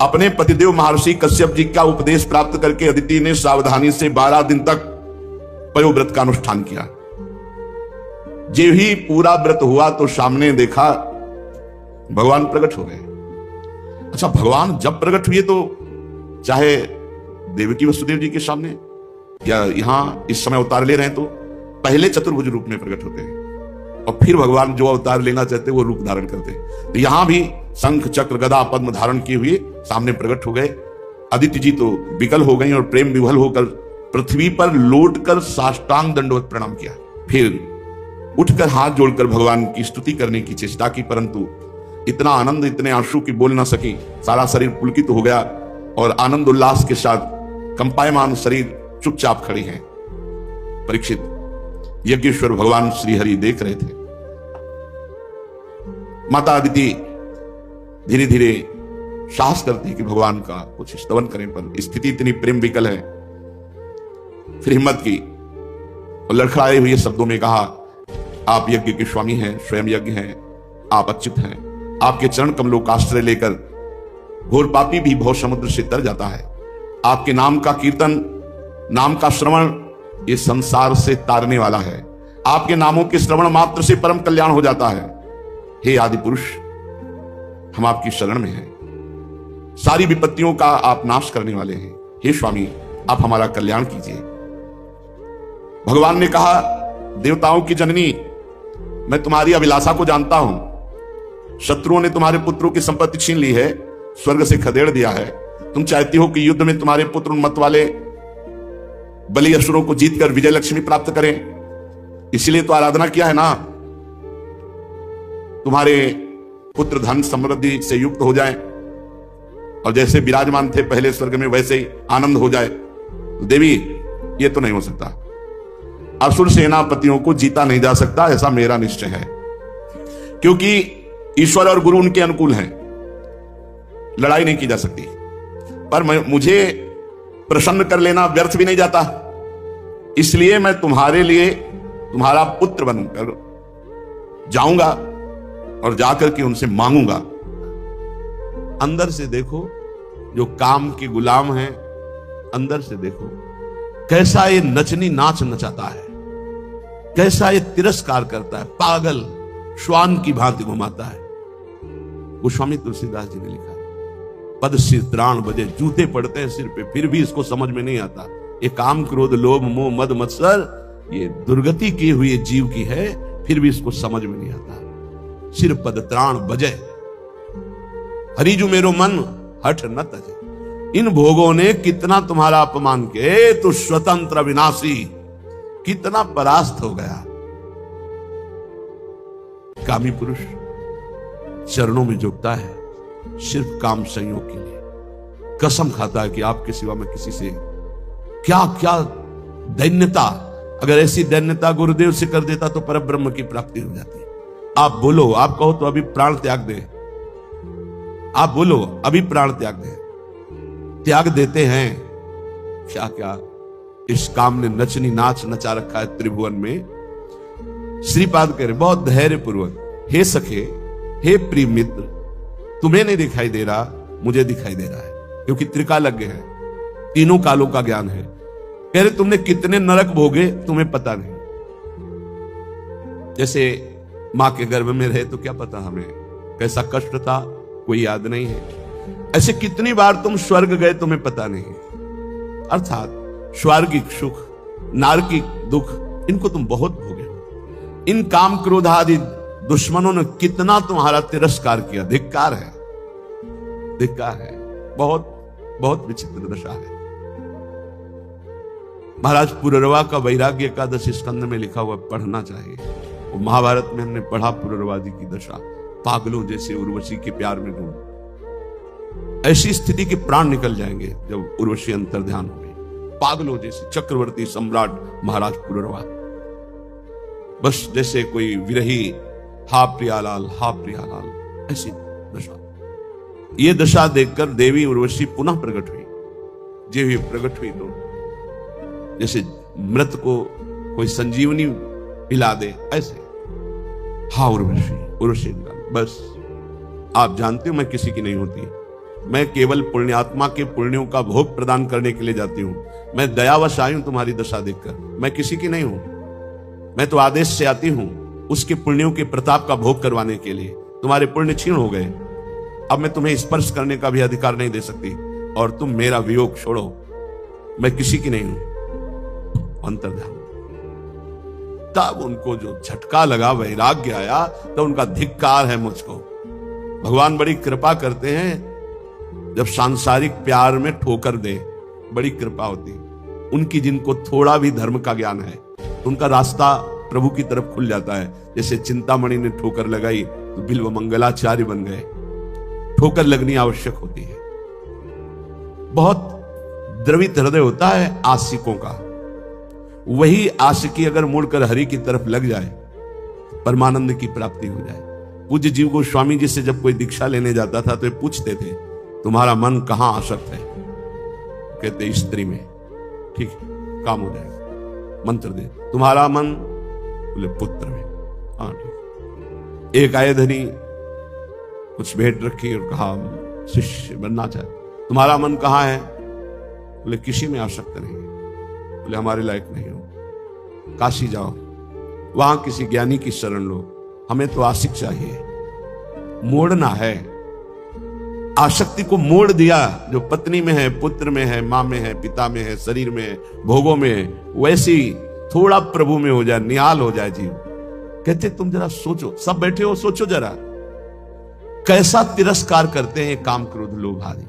A: अपने पतिदेव महर्षि कश्यप जी का उपदेश प्राप्त करके अदिति ने सावधानी से 12 दिन तक पयोव्रत का अनुष्ठान किया। जे ही पूरा व्रत हुआ तो सामने देखा भगवान प्रकट हो गए। अच्छा, भगवान जब प्रकट हुए तो चाहे देवकी वसुदेव जी के सामने या यहां इस समय अवतार ले रहे हैं तो पहले चतुर्भुज रूप में प्रकट होते हैं और फिर भगवान जो अवतार लेना चाहते वो रूप धारण करते हैं। तो यहां भी शंख चक्र गदा पद्म धारण किए हुए सामने प्रकट हो गए। अदिति जी तो विकल हो गई और प्रेम विवल होकर पृथ्वी पर लौटकर साष्टांग दंडवत प्रणाम किया। फिर उठकर हाथ जोड़कर भगवान की स्तुति करने की चेष्टा की, परंतु इतना आनंद, इतने आंसू की बोल ना सकी। सारा शरीर पुलकित हो गया और आनंद उल्लास के साथ कंपायमान शरीर चुपचाप खड़ी है। परीक्षित, यज्ञेश्वर भगवान श्रीहरि देख रहे थे। माता अदिति धीरे धीरे साहस करती है कि भगवान का कुछ स्तवन करें, पर स्थिति इतनी प्रेम विकल है। फिर हिम्मत की और लड़खड़ाए हुए शब्दों में कहा, आप यज्ञ के स्वामी हैं, स्वयं यज्ञ हैं, आप अच्युत हैं। आपके चरण कमलों का आश्रय लेकर घोर पापी भी भव समुद्र से तर जाता है। आपके नाम का कीर्तन, नाम का श्रवण ये संसार से तारने वाला है। आपके नामों के श्रवण मात्र से परम कल्याण हो जाता है। हे आदि पुरुष, हम आपकी शरण में हैं। सारी विपत्तियों का आप नाश करने वाले हैं। हे स्वामी, आप हमारा कल्याण कीजिए। भगवान ने कहा, देवताओं की जननी, मैं तुम्हारी अभिलाषा को जानता हूं। शत्रुओं ने तुम्हारे पुत्रों की संपत्ति छीन ली है, स्वर्ग से खदेड़ दिया है। तुम चाहती हो कि युद्ध में तुम्हारे पुत्र उन्मत्त वाले बलि असुरों को जीतकर विजय लक्ष्मी प्राप्त करें, इसलिए तो आराधना किया है ना। तुम्हारे पुत्र धन समृद्धि से युक्त हो जाएं और जैसे विराजमान थे पहले स्वर्ग में वैसे ही आनंद हो जाए। तो देवी, ये तो नहीं हो सकता। असुर सेनापतियों को जीता नहीं जा सकता, ऐसा मेरा निश्चय है, क्योंकि ईश्वर और गुरु उनके अनुकूल हैं। लड़ाई नहीं की जा सकती, पर मुझे प्रसन्न कर लेना व्यर्थ भी नहीं जाता। इसलिए मैं तुम्हारे लिए तुम्हारा पुत्र बनकर जाऊंगा और जाकर के उनसे मांगूंगा। अंदर से देखो, जो काम के गुलाम हैं, अंदर से देखो कैसा ये नचनी नाच नचाता है, कैसा ये तिरस्कार करता है, पागल श्वान की भांति घुमाता है। गोस्वामी तुलसीदास जी ने लिखा, पद सिर त्राण बजे, जूते पड़ते हैं सिर पे, फिर भी इसको समझ में नहीं आता। ये काम क्रोध लोभ मोह मद मत्सर, ये दुर्गति की हुई जीव की है, फिर भी इसको समझ में नहीं आता। सिर पद त्राण बजे, हरिजु मेरो मन हठ न तजे। इन भोगों ने कितना तुम्हारा अपमान किया, तो स्वतंत्र विनाशी कितना परास्त हो गया। कामी पुरुष चरणों में झुकता है सिर्फ काम संयोग के लिए, कसम खाता है कि आपके सिवा मैं किसी से क्या क्या दैन्यता, अगर ऐसी दैन्यता गुरुदेव से कर देता तो परब्रह्म की प्राप्ति हो जाती। आप बोलो, आप कहो तो अभी प्राण त्याग दे, आप बोलो अभी प्राण त्याग दे। त्याग देते हैं क्या क्या। इस काम ने नचनी नाच नचा रखा है त्रिभुवन में। श्रीपाद कह रहे बहुत धैर्य पूर्वक, हे सखे, हे प्रिय मित्र, तुम्हें नहीं दिखाई दे रहा, मुझे दिखाई दे रहा है, क्योंकि त्रिकालज्ञ है, तीनों कालों का ज्ञान है। कह रहे तुमने कितने नरक भोगे तुम्हें पता नहीं। जैसे मां के गर्भ में रहे तो क्या पता हमें कैसा कष्ट था, कोई याद नहीं है। ऐसे कितनी बार तुम स्वर्ग गए तुम्हें पता नहीं। अर्थात स्वर्गिक सुख, नारकिक दुख, इनको तुम बहुत भोगे हो। इन काम क्रोध आदि दुश्मनों ने कितना तुम्हारा तिरस्कार किया। धिक्कार है, धिक्कार है। बहुत बहुत विचित्र दशा है। महाराज पुररवा का वैराग्य एकादश स्कंद में लिखा हुआ पढ़ना चाहिए। और महाभारत में हमने पढ़ा पुररवा जी की दशा, पागलों जैसे उर्वशी के प्यार में डूब। ऐसी स्थिति के प्राण निकल जाएंगे जब उर्वशी अंतर ध्यान हो गई। पागलों जैसे चक्रवर्ती सम्राट महाराज पुररवा, बस जैसे कोई विरही, हा प्रियालाल, हा प्रियालाल, ऐसी दशा। ये दशा देखकर देवी उर्वशी पुनः प्रकट हुई। जे हुई प्रकट हुई तो जैसे मृत को कोई संजीवनी पिला दे, ऐसे हा उर्वशी, उर्वशी। बस आप जानते हो मैं किसी की नहीं होती, मैं केवल पुण्यात्मा के पुण्यों का भोग प्रदान करने के लिए जाती हूं। मैं दयावश आई हूं तुम्हारी दशा देखकर, मैं किसी की नहीं हूं। मैं तो आदेश से आती हूं उसके पुण्यों के प्रताप का भोग करवाने के लिए। तुम्हारे पुण्य क्षीण हो गए, अब मैं तुम्हें स्पर्श करने का भी अधिकार नहीं दे सकती, और तुम मेरा वियोग छोड़ो, मैं किसी की नहीं हूं। अंतर्ध्यान। तब उनको जो झटका लगा, वैराग्य आया, तो उनका धिक्कार है मुझको। भगवान बड़ी कृपा करते हैं, जब सांसारिक प्यार में ठोकर दे, बड़ी कृपा होती है उनकी। जिनको थोड़ा भी धर्म का ज्ञान है, उनका रास्ता प्रभु की तरफ खुल जाता है। जैसे चिंतामणि ने ठोकर लगाई तो बिल्व मंगलाचार्य बन गए। ठोकर लगनी आवश्यक होती है। बहुत द्रवित हृदय होता है आशिकों का। वही आशिकी अगर मुड़कर हरि की तरफ लग जाए, परमानंद की प्राप्ति हो जाए। पूज्य जीव गोस्वामी जी से जब कोई दीक्षा लेने जाता था तो ये पूछते थे, तुम्हारा मन कहां आसक्त है? कहते स्त्री में। ठीक है, काम हो जाएगा। मंत्र दे, तुम्हारा मन? बोले पुत्र में। हाँ ठीक। एक आए धनी, कुछ भेंट रखी और कहा शिष्य बनना चाहे। तुम्हारा मन कहां है? बोले किसी में आसक्त नहीं। बोले हमारे लायक नहीं हो, काशी जाओ, वहां किसी ज्ञानी की शरण लो। हमें तो आशिक चाहिए, मोड़ना है। आसक्ति को मोड़ दिया। जो पत्नी में है, पुत्र में है, मां में है, पिता में है, शरीर में है, भोगों में है, वैसी थोड़ा प्रभु में हो जाए, निहाल हो जाए जीव। कहते तुम जरा सोचो, सब बैठे हो, सोचो जरा कैसा तिरस्कार करते हैं काम क्रोध लोभ आदि।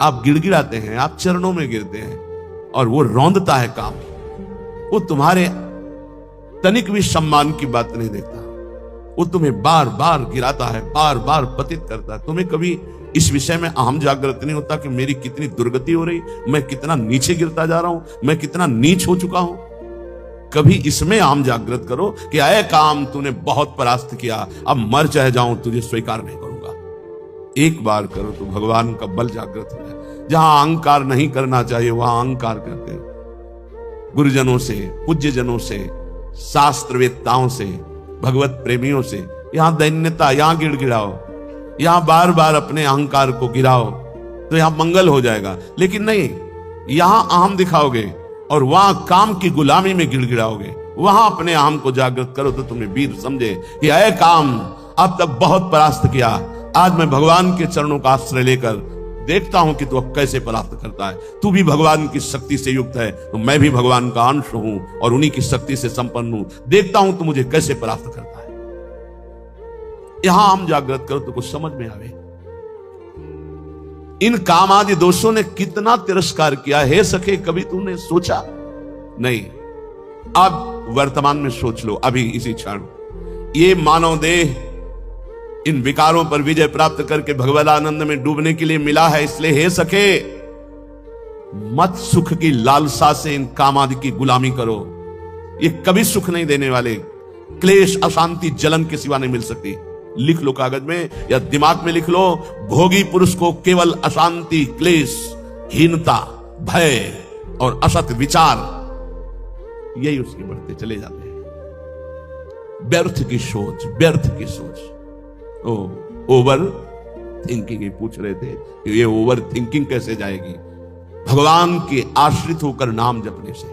A: आप गिड़गिड़ाते हैं, आप चरणों में गिरते हैं, और वो रौंदता है काम। वो तुम्हारे तनिक भी सम्मान की बात नहीं देखता। वो तुम्हें बार बार गिराता है, बार बार पतित करता है। तुम्हें कभी इस विषय में अहम जागृत नहीं होता कि मेरी कितनी दुर्गति हो रही, मैं कितना नीचे गिरता जा रहा हूं, मैं कितना नीच हो चुका हूं। कभी इसमें अहम जागृत करो कि आए काम तूने बहुत परास्त किया, अब मर चाहे जाऊं तुझे स्वीकार नहीं करूंगा। एक बार करो तो भगवान का बल जागृत हो जाए। जहां अहंकार नहीं करना चाहिए वहां अहंकार करते हैं। गुरुजनों से, पूज्य जनों से, शास्त्रवेत्ताओं से, भगवत प्रेमियों से यहां दैन्यता, यहां गिड़गिड़ाओ, यहां बार बार अपने अहंकार को गिराओ तो यहां मंगल हो जाएगा। लेकिन नहीं, यहां अहम दिखाओगे और वहां काम की गुलामी में गिड़गिड़ाओगे। वहां अपने अहम को जागृत करो तो तुम्हें वीर समझे कि अय काम, अब तक बहुत परास्त किया, आज मैं भगवान के चरणों का आश्रय लेकर देखता हूं कि तू अब कैसे परास्त करता है। तू भी भगवान की शक्ति से युक्त है, तो मैं भी भगवान का अंश हूं और उन्हीं की शक्ति से संपन्न हूं। देखता हूं तू मुझे कैसे परास्त करता है। यहां हम जागृत करो तो कुछ समझ में आवे। इन काम आदि दोषों ने कितना तिरस्कार किया। हे सखे, कभी तूने सोचा नहीं? अब वर्तमान में सोच लो, अभी इसी क्षण। ये मानव देह इन विकारों पर विजय प्राप्त करके भगवत आनंद में डूबने के लिए मिला है। इसलिए हे सखे, मत सुख की लालसा से इन काम आदि की गुलामी करो। ये कभी सुख नहीं देने वाले। क्लेश, अशांति, जलन के सिवा नहीं मिल सकती। लिख लो कागज में या दिमाग में लिख लो, भोगी पुरुष को केवल अशांति, क्लेश, हीनता, भय और असत विचार, यही उसके बढ़ते चले जाते हैं। व्यर्थ की सोच, व्यर्थ की सोच। ओवर थिंकिंग, ये पूछ रहे थे कि ये ओवर थिंकिंग कैसे जाएगी भगवान के आश्रित होकर नाम जपने से,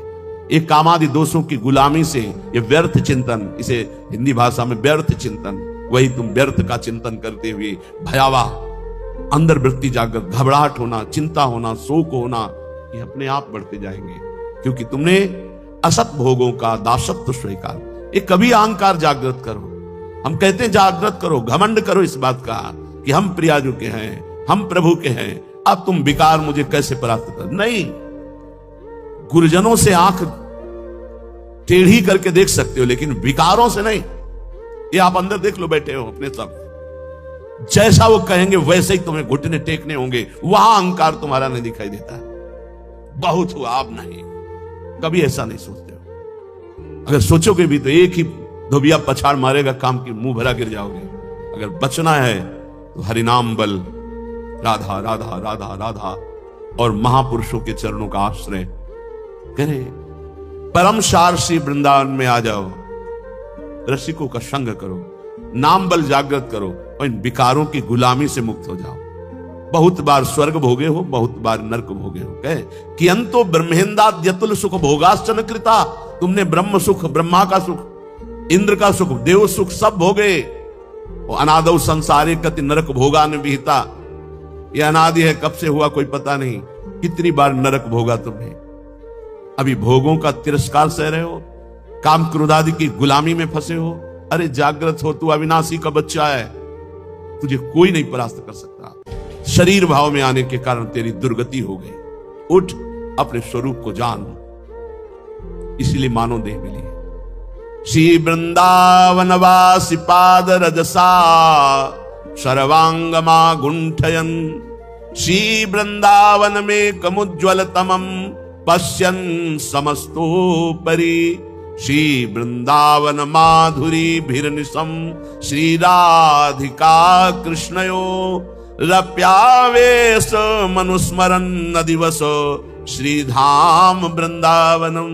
A: ये कामादि दोषों की गुलामी से, ये व्यर्थ चिंतन, इसे हिंदी भाषा में व्यर्थ चिंतन, वही तुम व्यर्थ का चिंतन करते हुए भयावह अंदर वृत्ति जागृत, घबराहट होना, चिंता होना, शोक होना, ये अपने आप बढ़ते जाएंगे, क्योंकि तुमने असत भोगों का दासत्व स्वीकार। ये कभी अहंकार जागृत करो, हम कहते हैं जागृत करो, घमंड करो इस बात का कि हम प्रियाजू के हैं, हम प्रभु के हैं, अब तुम विकार मुझे कैसे प्राप्त कर। नहीं, गुरुजनों से आंख टेढ़ी करके देख सकते हो, लेकिन विकारों से नहीं। ये आप अंदर देख लो, बैठे हो अपने सब, जैसा वो कहेंगे वैसे ही तुम्हें घुटने टेकने होंगे, वहां अहंकार तुम्हारा नहीं दिखाई देता है। बहुत हुआ, आप नहीं, कभी ऐसा नहीं सोचते हो। अगर सोचोगे भी तो एक ही धोबिया पछाड़ मारेगा, काम की मुंह भरा गिर जाओगे। अगर बचना है तो हरिनाम बल, राधा राधा राधा राधा और महापुरुषों के चरणों का आश्रय करे। परम सार श्री वृंदावन में आ जाओ, रसिकों का संग करो, नाम बल जागृत करो और इन विकारों की गुलामी से मुक्त हो जाओ। बहुत बार स्वर्ग भोगे हो, बहुत बार नरक भोगे हो। कहे कि अंतो ब्रह्मेंदाद्यतुल सुख भोगाश्चन कृता, तुमने ब्रह्म सुख, ब्रह्मा का सुख, इंद्र का सुख, देव सुख सब भोगे। वो अनादौ संसारे कति नरक भोगा न विहिता, ये अनादि है, कब से हुआ कोई पता नहीं, कितनी बार नरक भोगा तुमने। अभी भोगों का तिरस्कार सह रहे हो, काम क्रोधादि की गुलामी में फंसे हो। अरे जागृत हो, तू अविनाशी का बच्चा है, तुझे कोई नहीं परास्त कर सकता। शरीर भाव में आने के कारण तेरी दुर्गति हो गई। उठ, अपने स्वरूप को जान, इसीलिए मानव देह मिली है। श्री वृंदावन वासी पाद रजसा सर्वांगमा गुंठयन, श्री वृंदावन में कमुज्ज्वल तमम पश्यन् समस्तोपरि, श्री वृंदावन माधुरी भिरनिशम श्री राधिका कृष्णयो, रप्यावेश मनुस्मरन् दिवस श्रीधाम वृंदावनम।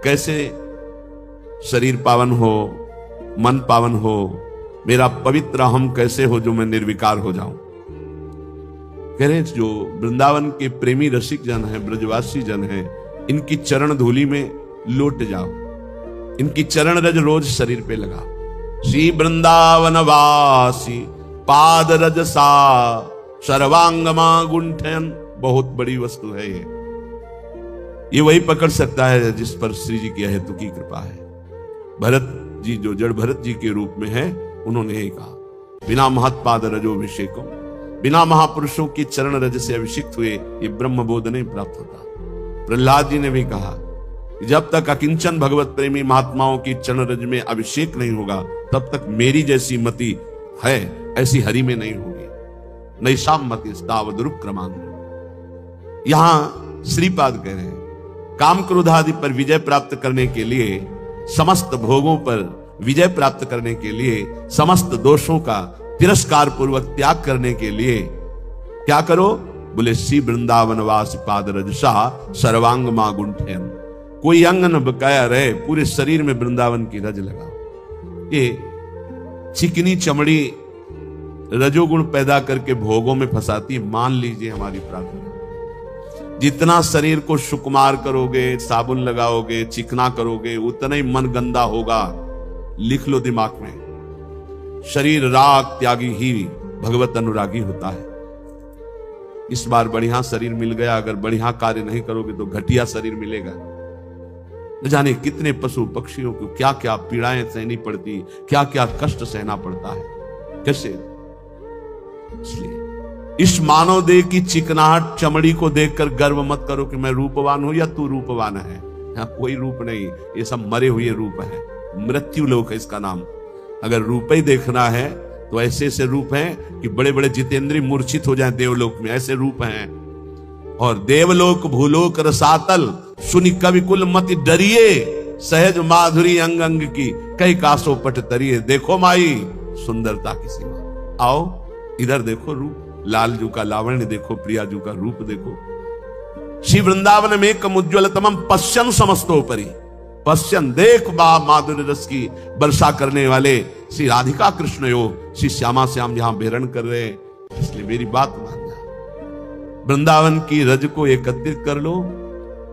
A: कैसे शरीर पावन हो, मन पावन हो, मेरा पवित्र हम कैसे हो जो मैं निर्विकार हो जाऊं। कह रहे जो वृंदावन के प्रेमी रसिक जन हैं, ब्रजवासी जन हैं, इनकी चरण धूलि में लौट जाओ, इनकी चरण रज रोज शरीर पे लगा। श्री वृंदावन वासी पाद रजसा सर्वांगमा गुंठन, बहुत बड़ी वस्तु है ये वही पकड़ सकता है जिस पर श्री जी की अहेतु की कृपा है। भरत जी जो जड़ भरत जी के रूप में है, उन्होंने यही कहा, बिना महत्पाद रजोभिषेकों, बिना महापुरुषों की चरण रज से अभिषिक्त हुए ये ब्रह्म बोध नहीं प्राप्त होता। प्रहलाद जी ने भी कहा, जब तक अकिंचन भगवत प्रेमी महात्माओं की चरण रज में अभिषेक नहीं होगा, तब तक मेरी जैसी मति है ऐसी हरि में नहीं होगी। नैषाम मति स्तावद्रुप क्रमांग। यहां श्रीपाद कह रहे हैं, काम क्रोधादि पर विजय प्राप्त करने के लिए, समस्त भोगों पर विजय प्राप्त करने के लिए, समस्त दोषों का तिरस्कार पूर्वक त्याग करने के लिए क्या करो? बोले श्री वृंदावन वास पाद रजसा सर्वांग मा गुंठन। कोई अंग न बकाया रहे, पूरे शरीर में वृंदावन की रज लगाओ। ये चिकनी चमड़ी रजोगुण पैदा करके भोगों में फंसाती है। मान लीजिए हमारी प्रार्थना, जितना शरीर को सुकुमार करोगे, साबुन लगाओगे, चिकना करोगे, उतना ही मन गंदा होगा। लिख लो दिमाग में, शरीर राग त्यागी ही भगवत अनुरागी होता है। इस बार बढ़िया शरीर मिल गया, अगर बढ़िया कार्य नहीं करोगे तो घटिया शरीर मिलेगा। न जाने कितने पशु पक्षियों को क्या क्या पीड़ाएं सहनी पड़ती, क्या क्या कष्ट सहना पड़ता है। कैसे? इसलिए इस मानव देह की चिकनाहट चमड़ी को देखकर गर्व मत करो कि मैं रूपवान हूं या तू रूपवान है। यहाँ कोई रूप नहीं, ये सब मरे हुए रूप है, मृत्यु लोक है इसका नाम। अगर रूप ही देखना है तो ऐसे ऐसे रूप हैं कि बड़े बड़े जितेंद्री मूर्छित हो जाएं देवलोक में, ऐसे रूप हैं। और देवलोक भूलोक रसातल सुनि कवि कुल मति डरिए, सहज माधुरी अंग अंग की कई कासो पट तरिए। देखो माई सुंदरता की सीमा, आओ इधर देखो रूप, लालजू का लावण्य देखो, प्रियाजू का रूप देखो। श्री वृंदावन में कम उज्ज्वल तमम पश्यन समस्तोपरि, पश्यन देख बा माधुर्य रस की वर्षा करने वाले श्री राधिका कृष्ण योग, श्री श्यामा श्याम जहां बेरण कर रहे, इसलिए मेरी बात मानना, वृंदावन की रज को एकत्रित कर लो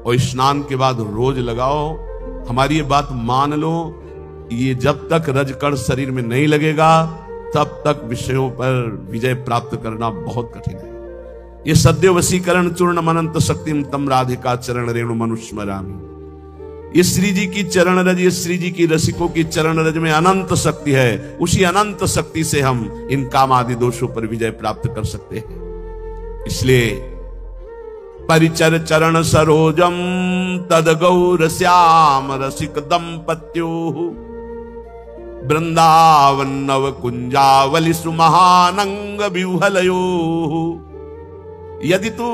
A: और स्नान के बाद रोज लगाओ। हमारी ये बात मान लो, ये जब तक रजकण शरीर में नहीं लगेगा तब तक विषयों पर विजय प्राप्त करना बहुत कठिन है। ये सद्यो वशीकरण चूर्ण मनंत शक्तिम तम राधिका चरण रेणु मनुस्मरामी। ये श्री जी की चरण रज, ये श्री जी की रसिकों की चरण रज में अनंत शक्ति है। उसी अनंत शक्ति से हम इन काम आदि दोषों पर विजय प्राप्त कर सकते हैं। इसलिए परिचर चरण सरोजम तद गौर श्याम रसिक दंपत्यो वृंदावन नव कुंजावली सुमहानंग विह्वलयो। यदि तू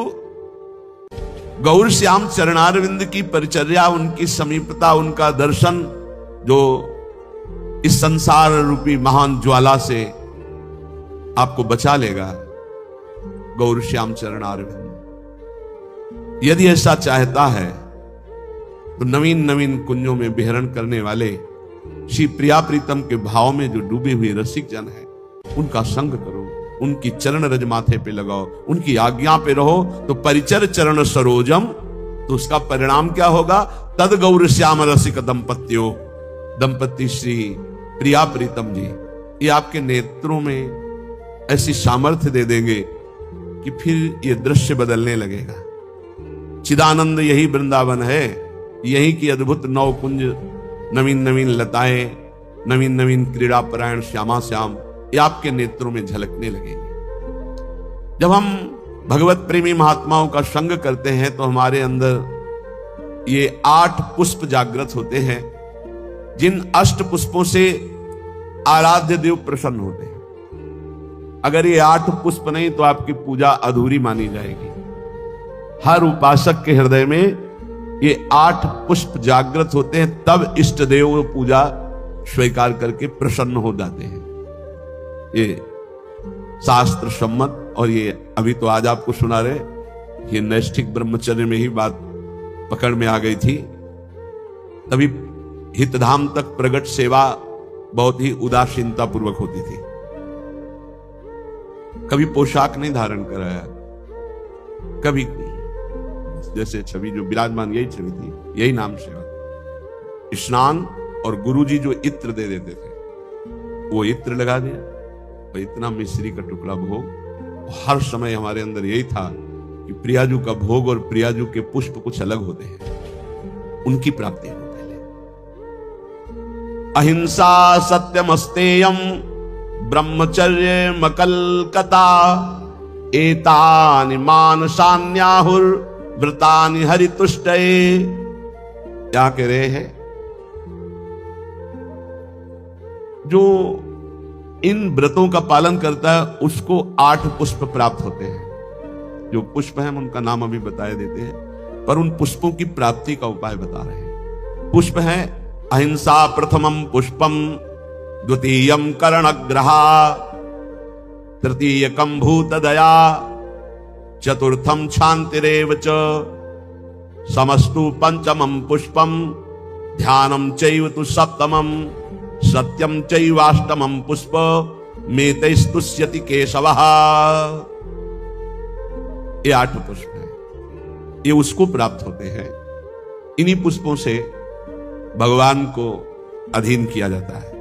A: गौर श्याम चरणारविंद की परिचर्या, उनकी समीपता, उनका दर्शन जो इस संसार रूपी महान ज्वाला से आपको बचा लेगा, गौर श्याम चरणारविंद, यदि ऐसा चाहता है तो नवीन नवीन कुंजों में विहरण करने वाले श्री प्रिया प्रीतम के भाव में जो डूबे हुए रसिक जन है, उनका संग करो, उनकी चरण रज माथे पे लगाओ, उनकी आज्ञा पे रहो। तो परिचर चरण सरोजम, तो उसका परिणाम क्या होगा? तद गौर श्याम रसिक दंपत्यो, दंपति श्री प्रिया प्रीतम जी, ये आपके नेत्रों में ऐसी सामर्थ्य दे देंगे कि फिर ये दृश्य बदलने लगेगा। चिदानंद यही वृंदावन है, यही की अद्भुत नौ कुंज, नवीन नवीन लताएं, नवीन नवीन क्रीड़ा परायण श्यामा श्याम, ये आपके नेत्रों में झलकने लगेंगे। जब हम भगवत प्रेमी महात्माओं का संग करते हैं तो हमारे अंदर ये 8 पुष्प जागृत होते हैं, जिन 8 पुष्पों से आराध्य देव प्रसन्न होते हैं। अगर ये 8 पुष्प नहीं तो आपकी पूजा अधूरी मानी जाएगी। हर उपासक के हृदय में ये 8 पुष्प जागृत होते हैं, तब इष्ट देव पूजा स्वीकार करके प्रसन्न हो जाते हैं। ये शास्त्र सम्मत, और ये अभी तो आज आपको सुना रहे, ये नैष्ठिक ब्रह्मचर्य में ही बात पकड़ में आ गई थी। तभी हितधाम तक प्रगट सेवा बहुत ही उदासीनता पूर्वक होती थी। कभी पोशाक नहीं धारण कराया, कभी जैसे छवि जो विराजमान यही छवि थी, यही नाम सेवा। स्नान और गुरुजी जो इत्र दे देते थे, वो इत्र लगा दिया, और इतना मिश्री का टुकड़ा भोग। हर समय हमारे अंदर यही था कि प्रियाजू का भोग और प्रियाजू के पुष्प कुछ अलग होते हैं, उनकी प्राप्ति हो पहले। अहिंसा सत्यमस्तेयम ब्रह्मचर्य मकलकता एतानि मानसान्याहुर व्रतानि हरितुष्टये। क्या कह रहे हैं? जो इन व्रतों का पालन करता है उसको 8 पुष्प प्राप्त होते हैं। जो पुष्प हैं उनका नाम अभी बताए देते हैं, पर उन पुष्पों की प्राप्ति का उपाय बता रहे हैं। पुष्प है अहिंसा प्रथमम पुष्पम, द्वितीयम कर्णग्रहा, तृतीयकम भूत दया, चतुर्थम शांतिरेव च, समस्तु पंचमम पुष्पम, ध्यानम चैव तु सप्तमम, सत्यम चैवाष्टमम पुष्प, मेतैस्तुष्यति केशवः। ये 8 पुष्प हैं, ये उसको प्राप्त होते हैं। इन्हीं पुष्पों से भगवान को अधीन किया जाता है,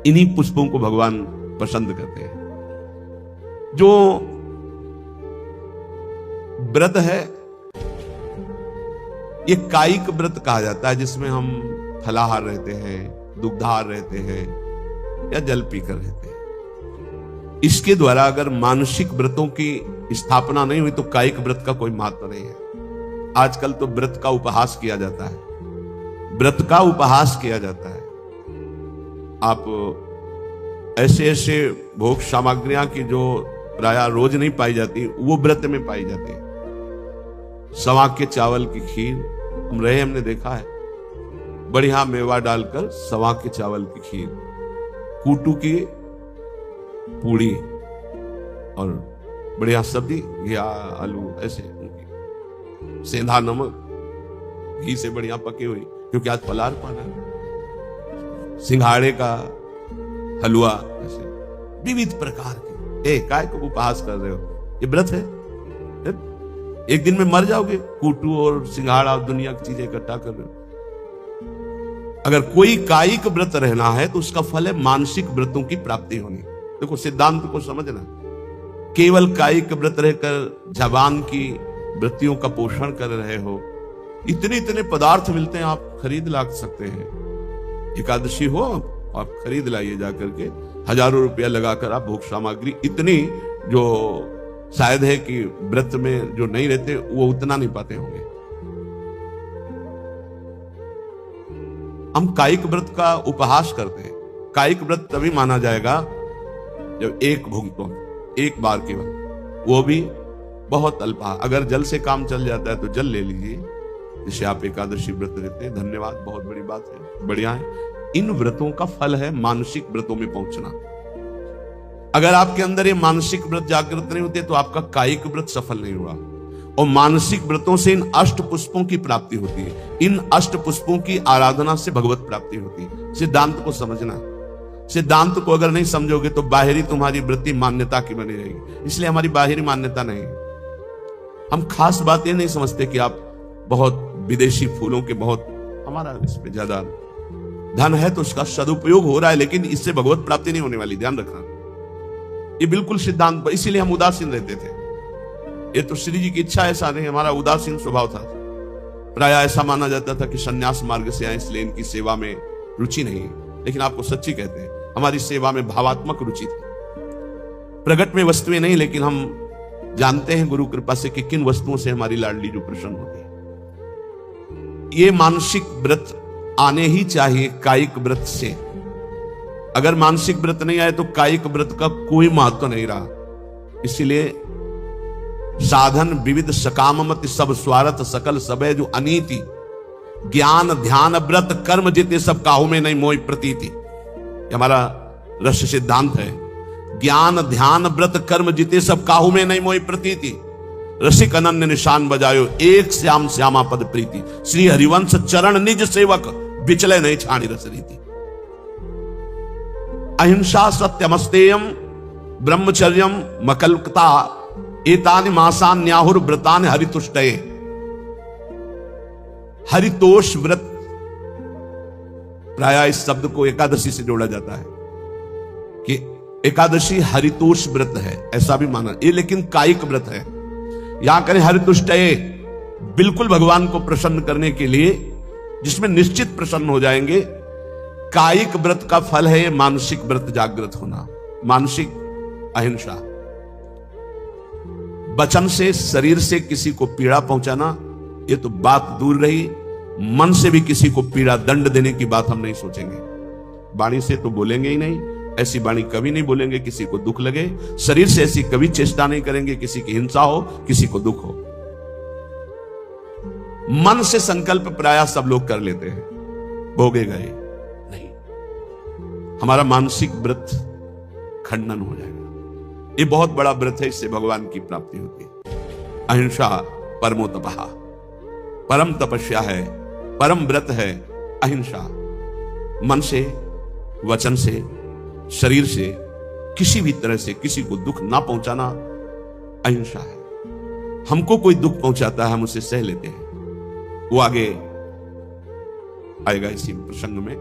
A: इन्हीं पुष्पों को भगवान पसंद करते हैं। जो व्रत है ये कायिक व्रत कहा जाता है, जिसमें हम फलाहार रहते हैं, दुग्धाहार रहते हैं या जल पीकर रहते हैं। इसके द्वारा अगर मानसिक व्रतों की स्थापना नहीं हुई तो कायिक व्रत का कोई महत्व नहीं है। आजकल तो व्रत का उपहास किया जाता है, व्रत का उपहास किया जाता है। आप ऐसे ऐसे भोग सामग्रियां की जो प्रायः रोज नहीं पाई जाती, वो व्रत में पाई जाती है। सवा के चावल की खीर हम रहे, हमने देखा है, बढ़िया मेवा डालकर सवा के चावल की खीर, कूटू की पूड़ी और बढ़िया सब्जी, घिया आलू, ऐसे सेंधा नमक घी से बढ़िया पकी हुई, क्योंकि आज फलाहार पाना है, सिंघाड़े का हलवा, ऐसे विविध प्रकार के काय को उपहास कर रहे हो, ये व्रत है? एक दिन में मर जाओगे, कूटू और सिंघाड़ा और दुनिया की चीजें इकट्ठा कर रहे हो। अगर कोई कायिक व्रत रहना है तो उसका फल है मानसिक व्रतों की प्राप्ति होनी। देखो सिद्धांत को समझना, केवल कायिक व्रत रहकर जबान की वृत्तियों का पोषण कर रहे हो, इतने इतने पदार्थ मिलते हैं, आप खरीद ला सकते हैं। एकादशी हो आप खरीद लाइए जाकर के, हजारों रुपया लगाकर आप भोग सामग्री, इतनी जो शायद है कि व्रत में जो नहीं रहते वो उतना नहीं पाते होंगे। हम कायिक व्रत का उपहास करते हैं। कायिक व्रत तभी माना जाएगा जब एक भुगतो, एक बार केवल, वो भी बहुत अल्पा। अगर जल से काम चल जाता है तो जल ले लीजिए, जिससे आप एकादशी व्रत रहते हैं। धन्यवाद, बहुत बड़ी बात है, बढ़िया है। इन व्रतों का फल है मानसिक व्रतों में पहुंचना। अगर आपके अंदर ये मानसिक व्रत जागृत नहीं होते तो आपका कायिक व्रत सफल नहीं हुआ। और मानसिक व्रतों से इन अष्ट पुष्पों की प्राप्ति होती है। इन अष्ट पुष्पों की आराधना से भगवत प्राप्ति होती है। सिद्धांत को समझना, सिद्धांत को अगर नहीं समझोगे तो बाहरी तुम्हारी वृत्ति मान्यता की बनी रहेगी। इसलिए हमारी बाहरी मान्यता नहीं है। हम खास बात ये नहीं समझते कि आप बहुत विदेशी फूलों के बहुत, हमारा इस पे ज्यादा धन है तो उसका सदुपयोग हो रहा है, लेकिन इससे भगवत प्राप्ति नहीं होने वाली, ध्यान रखना। ये बिल्कुल सिद्धांत पर, इसीलिए हम उदासीन रहते थे। ये तो श्री जी की इच्छा, ऐसा नहीं, हमारा उदासीन स्वभाव था। प्राय ऐसा माना जाता था कि सन्यास मार्ग से आए इसलिए इनकी सेवा में रुचि नहीं है। लेकिन आपको सच्ची कहते हैं, हमारी सेवा में भावात्मक रुचि थी। प्रगट में वस्तुएं नहीं, लेकिन हम जानते हैं गुरु कृपा से कि किन वस्तुओं से हमारी लाडली जो प्रसन्न होती है। ये मानसिक व्रत आने ही चाहिए कायिक व्रत से। अगर मानसिक व्रत नहीं आए तो कायिक व्रत का कोई महत्व नहीं रहा। इसीलिए साधन विविध सकाममति सब स्वार्थ सकल सबे जो अनीति, ज्ञान ध्यान व्रत कर्म जिते सब काहू में नहीं मोहि प्रतीति। हमारा रस सिद्धांत है। ज्ञान ध्यान व्रत कर्म जिते सब काहू में नहीं मोहि प्रतीति। रसिक अनन्य निशान बजायो एक श्याम श्यामा पद प्रीति। श्री हरिवंश चरण निज सेवक विचले नहीं छाणी रस रीति। अहिंसा सत्यमस्तेयम ब्रह्मचर्यम मकल्कता एतानि मासान न्याहुर व्रतान हरितुष्टये। हरितोष व्रत, प्राय इस शब्द को एकादशी से जोड़ा जाता है कि एकादशी हरितोष व्रत है, ऐसा भी माना ये, लेकिन कायिक व्रत है। यहां करें हरितुष्टये, बिल्कुल भगवान को प्रसन्न करने के लिए, जिसमें निश्चित प्रसन्न हो जाएंगे। कायिक व्रत का फल है मानसिक व्रत जागृत होना, मानसिक अहिंसा। वचन से शरीर से किसी को पीड़ा पहुंचाना, ये तो बात दूर रही। मन से भी किसी को पीड़ा दंड देने की बात हम नहीं सोचेंगे। वाणी से तो बोलेंगे ही नहीं, ऐसी वाणी कभी नहीं बोलेंगे किसी को दुख लगे। शरीर से ऐसी कभी चेष्टा नहीं करेंगे किसी की हिंसा हो, किसी को दुख हो। मन से संकल्प प्राय सब लोग कर लेते हैं, भोगे गए नहीं। हमारा मानसिक व्रत खंडन हो जाएगा। ये बहुत बड़ा व्रत है, इससे भगवान की प्राप्ति होती है। अहिंसा परमो तपः, परम तपस्या है, परम व्रत है अहिंसा। मन से, वचन से, शरीर से, किसी भी तरह से किसी को दुख ना पहुंचाना अहिंसा है। हमको कोई दुख पहुंचाता है, हम उसे सह लेते हैं। वो आगे आएगा इसी प्रसंग में।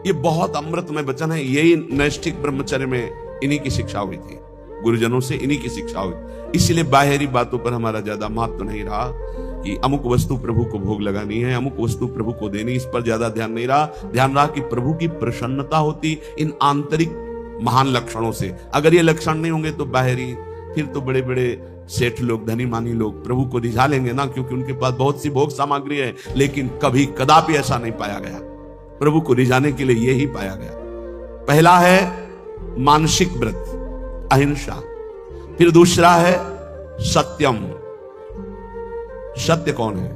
A: ये बहुत अमृतमय वचन है। यही नैष्ठिक ब्रह्मचर्य में इन्हीं की शिक्षा हुई थी, गुरुजनों से इन्हीं की शिक्षा हुई। इसलिए बाहरी बातों पर हमारा ज्यादा महत्व नहीं रहा कि अमुक वस्तु प्रभु को भोग लगानी है, अमुक वस्तु प्रभु को देनी, इस पर ज्यादा ध्यान नहीं रहा। ध्यान रहा कि प्रभु की प्रसन्नता होती इन आंतरिक महान लक्षणों से। अगर ये लक्षण नहीं होंगे तो बाहरी, फिर तो बड़े बड़े सेठ लोग, धनी मानी लोग प्रभु को रिझा लेंगे ना, क्योंकि उनके पास बहुत सी भोग सामग्री है। लेकिन कभी कदापि ऐसा नहीं पाया गया। प्रभु को रिझाने के लिए यही पाया गया। पहला है मानसिक व्रत अहिंसा, फिर दूसरा है सत्यम। सत्य कौन है?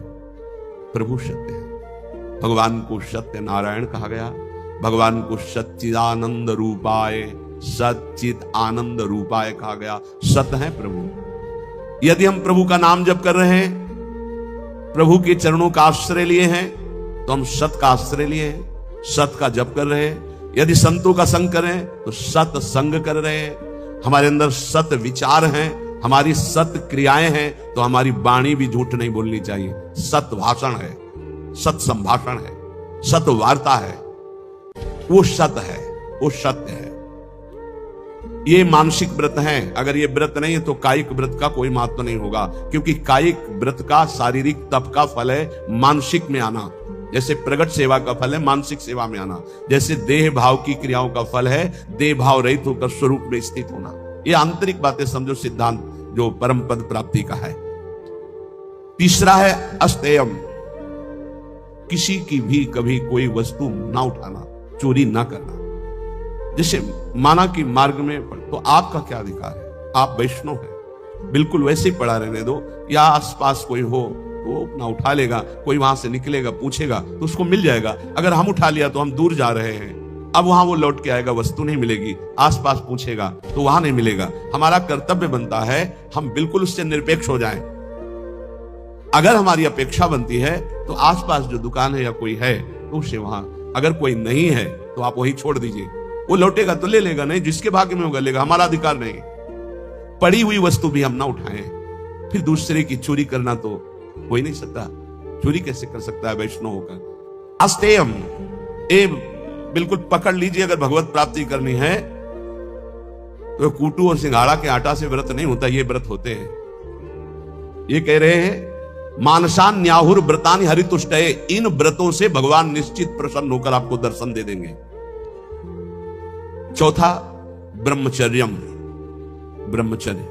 A: प्रभु सत्य है। भगवान को सत्य नारायण कहा गया। भगवान को सच्चिदानंद रूपाय, सच्चित आनंद रूपाय कहा गया। सत्य है प्रभु। यदि हम प्रभु का नाम जप कर रहे हैं, प्रभु के चरणों का आश्रय लिए हैं, तो हम सत्य का आश्रय लिए हैं, सत्य का जप कर रहे हैं। यदि संतों का संग करें तो सत संग कर रहे हैं। हमारे अंदर सत विचार हैं, हमारी सत क्रियाएं हैं, तो हमारी वाणी भी झूठ नहीं बोलनी चाहिए। सत भाषण है, सत संभाषण है, सत वार्ता है, वो सत है, वो सत्य है। ये मानसिक व्रत हैं। अगर ये व्रत नहीं है तो कायिक व्रत का कोई महत्व नहीं होगा, क्योंकि कायिक व्रत का शारीरिक तप का फल है मानसिक में आना। जैसे प्रगट सेवा का फल है मानसिक सेवा में आना, जैसे देह भाव की क्रियाओं का फल है देह भाव रहित होकर स्वरूप में स्थित होना। ये आंतरिक बातें समझो, सिद्धांत जो परम पद प्राप्ति का है। तीसरा है अस्तेयम, किसी की भी कभी कोई वस्तु ना उठाना, चोरी ना करना। जैसे माना कि मार्ग में तो आपका क्या अधिकार है, आप वैष्णव हैं, बिल्कुल वैसे ही पड़ा रहने दो, या आसपास कोई हो तो अपना उठा लेगा, कोई वहां से निकलेगा पूछेगा तो उसको मिल जाएगा। अगर हम उठा लिया तो हम दूर जा रहे हैं, अब वहां वो लौट के आएगा, वस्तु नहीं मिलेगी, आसपास पूछेगा तो वहां नहीं मिलेगा। हमारा कर्तव्य बनता है हम बिल्कुल उससे निरपेक्ष हो जाएं। अगर हमारी अपेक्षा बनती है तो आसपास जो दुकान है या कोई है तो उसे वहां, अगर कोई नहीं है तो आप वही छोड़ दीजिए, वो लौटेगा तो ले लेगा, नहीं जिसके भाग्य में होगा लेगा, हमारा अधिकार नहीं। पड़ी हुई वस्तु भी हम ना उठाएं। फिर दूसरे की चोरी करना तो हो ही नहीं सकता, चोरी कैसे कर सकता है वैष्णव होकर। अस्तेयम, ए बिल्कुल पकड़ लीजिए, अगर भगवत प्राप्ति करनी है तो कूटू और सिंघाड़ा के आटा से व्रत नहीं होता, ये व्रत होते हैं। ये कह रहे हैं मानसान न्याहुर व्रतानि हरितुष्टये, इन व्रतों से भगवान निश्चित प्रसन्न होकर आपको दर्शन दे देंगे। चौथा ब्रह्मचर्यम, ब्रह्मचर्य,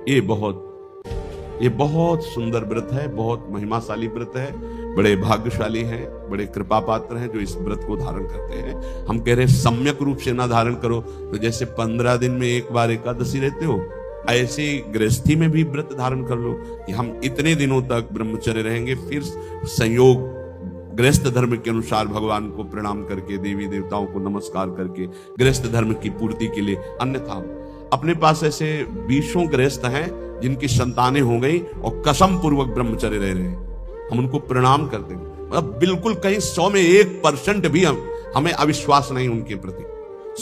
A: ये बहुत सुंदर व्रत है, बहुत महिमाशाली व्रत है। बड़े भाग्यशाली हैं, बड़े कृपा पात्र हैं जो इस व्रत को धारण करते हैं। हम कह रहे हैं सम्यक रूप से ना धारण करो तो जैसे 15 दिन में एक बार एकादशी रहते हो, ऐसे गृहस्थी में भी व्रत धारण कर लो कि हम इतने दिनों तक ब्रह्मचर्य रहेंगे। फिर संयोग गृहस्थ धर्म के अनुसार भगवान को प्रणाम करके, देवी देवताओं को नमस्कार करके गृहस्थ धर्म की पूर्ति के लिए। अन्यथा अपने पास ऐसे 20 गृहस्थ हैं जिनकी संतानें हो गई और कसम पूर्वक ब्रह्मचर्य रह रहे हैं, हम उनको प्रणाम करते हैं। मतलब बिल्कुल कहीं 100 में 1% भी हमें अविश्वास नहीं उनके प्रति।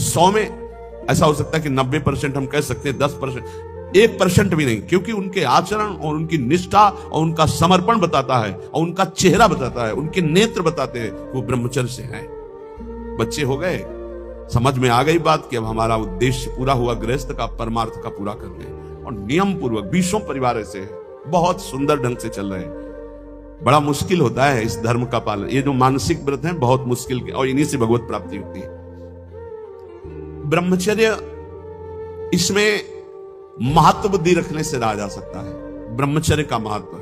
A: 100 में ऐसा हो सकता है कि 90% हम कह सकते हैं, 10%, 1% भी नहीं, क्योंकि उनके आचरण और उनकी निष्ठा और उनका समर्पण बताता है और उनका चेहरा बताता है, उनके नेत्र बताते हैं वो ब्रह्मचर्य से हैं। बच्चे हो गए, समझ में आ गई बात कि अब हमारा उद्देश्य पूरा हुआ, गृहस्थ का परमार्थ का पूरा करते हैं। और नियम पूर्वक 20 परिवार ऐसे हैं, बहुत सुंदर ढंग से चल रहे हैं। बड़ा मुश्किल होता है इस धर्म का पालन, ये जो मानसिक व्रत है बहुत मुश्किल के, और इन्हीं से भगवत प्राप्ति होती है। ब्रह्मचर्य, इसमें महत्व बुद्धि रखने से रहा जा सकता है। ब्रह्मचर्य का महत्व,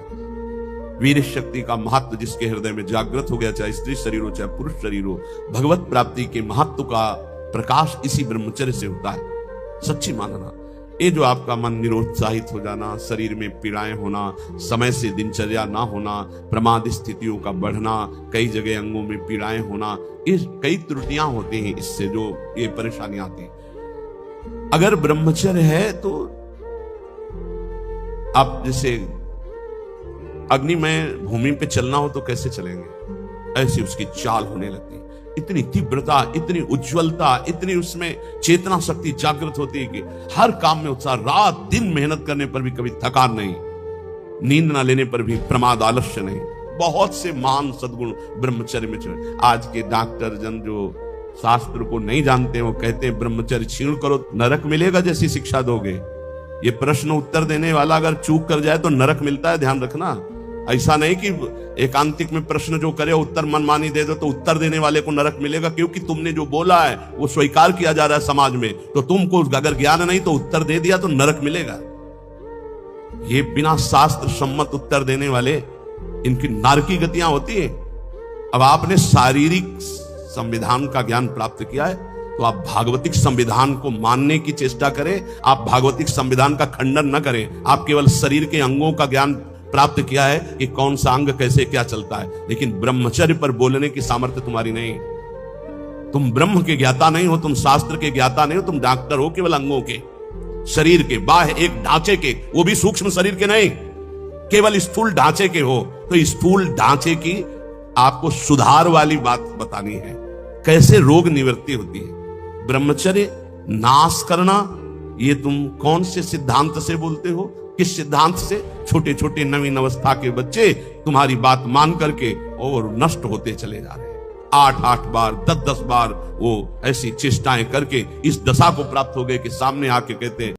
A: वीर शक्ति का महत्व जिसके हृदय में जागृत हो गया, चाहे स्त्री शरीर हो चाहे पुरुष शरीर हो, भगवत प्राप्ति के महत्व का प्रकाश इसी ब्रह्मचर्य से होता है। सच्ची मानना, ये जो आपका मन निरुत्साहित हो जाना, शरीर में पीड़ाएं होना, समय से दिनचर्या ना होना, प्रमाद स्थितियों का बढ़ना, कई जगह अंगों में पीड़ाएं होना, ये कई त्रुटियां होती हैं, इससे जो ये परेशानियां आती हैं। अगर ब्रह्मचर्य है तो आप जैसे अग्निमय भूमि पे चलना हो तो कैसे चलेंगे, ऐसी उसकी चाल होने लगती है। इतनी तीव्रता, इतनी उज्जवलता, इतनी उसमें चेतना शक्ति जागृत होती है कि हर काम में उत्साह, रात दिन मेहनत करने पर भी कभी थकान नहीं, नींद ना लेने पर भी प्रमाद आलस्य नहीं। बहुत से महान सद्गुण ब्रह्मचर्य में चले। आज के डॉक्टर जन जो शास्त्र को नहीं जानते, वो कहते हैं ब्रह्मचर्य छीण करो नरक मिलेगा जैसी शिक्षा दोगे। ये प्रश्न उत्तर देने वाला अगर चूक कर जाए तो नरक मिलता है, ध्यान रखना। ऐसा नहीं कि एकांतिक में प्रश्न जो करे उत्तर मनमानी दे दो तो उत्तर देने वाले को नरक मिलेगा, क्योंकि तुमने जो बोला है वो स्वीकार किया जा रहा है समाज में, तो तुमको अगर ज्ञान नहीं तो उत्तर दे दिया तो नरक मिलेगा। ये बिना शास्त्र सम्मत उत्तर देने वाले, इनकी नारकी गतियां होती है। अब आपने शारीरिक संविधान का ज्ञान प्राप्त किया है तो आप भागवतिक संविधान को मानने की चेष्टा करें। आप भागवतिक संविधान का खंडन न करें। आप केवल शरीर के अंगों का ज्ञान प्राप्त किया है कि कौन सा अंग कैसे क्या चलता है, लेकिन ब्रह्मचर्य पर बोलने की सामर्थ्य तुम्हारी नहीं। तुम ब्रह्म के ज्ञाता नहीं हो, तुम शास्त्र के ज्ञाता नहीं हो, तुम डॉक्टर हो केवल अंगों के, शरीर के, बाह्य एक ढांचे के, वो भी सूक्ष्म शरीर के नहीं, केवल स्थूल ढांचे के हो। तो स्थूल ढांचे की आपको सुधार वाली बात बतानी है, कैसे रोग निवृत्ति होती है। ब्रह्मचर्य नाश करना ये तुम कौन से सिद्धांत से बोलते हो? किस सिद्धांत से? छोटे छोटे नवीन अवस्था के बच्चे तुम्हारी बात मान करके और नष्ट होते चले जा रहे हैं। 8-8 बार 10-10 बार वो ऐसी चेष्टाएं करके इस दशा को प्राप्त हो गए कि सामने आके कहते हैं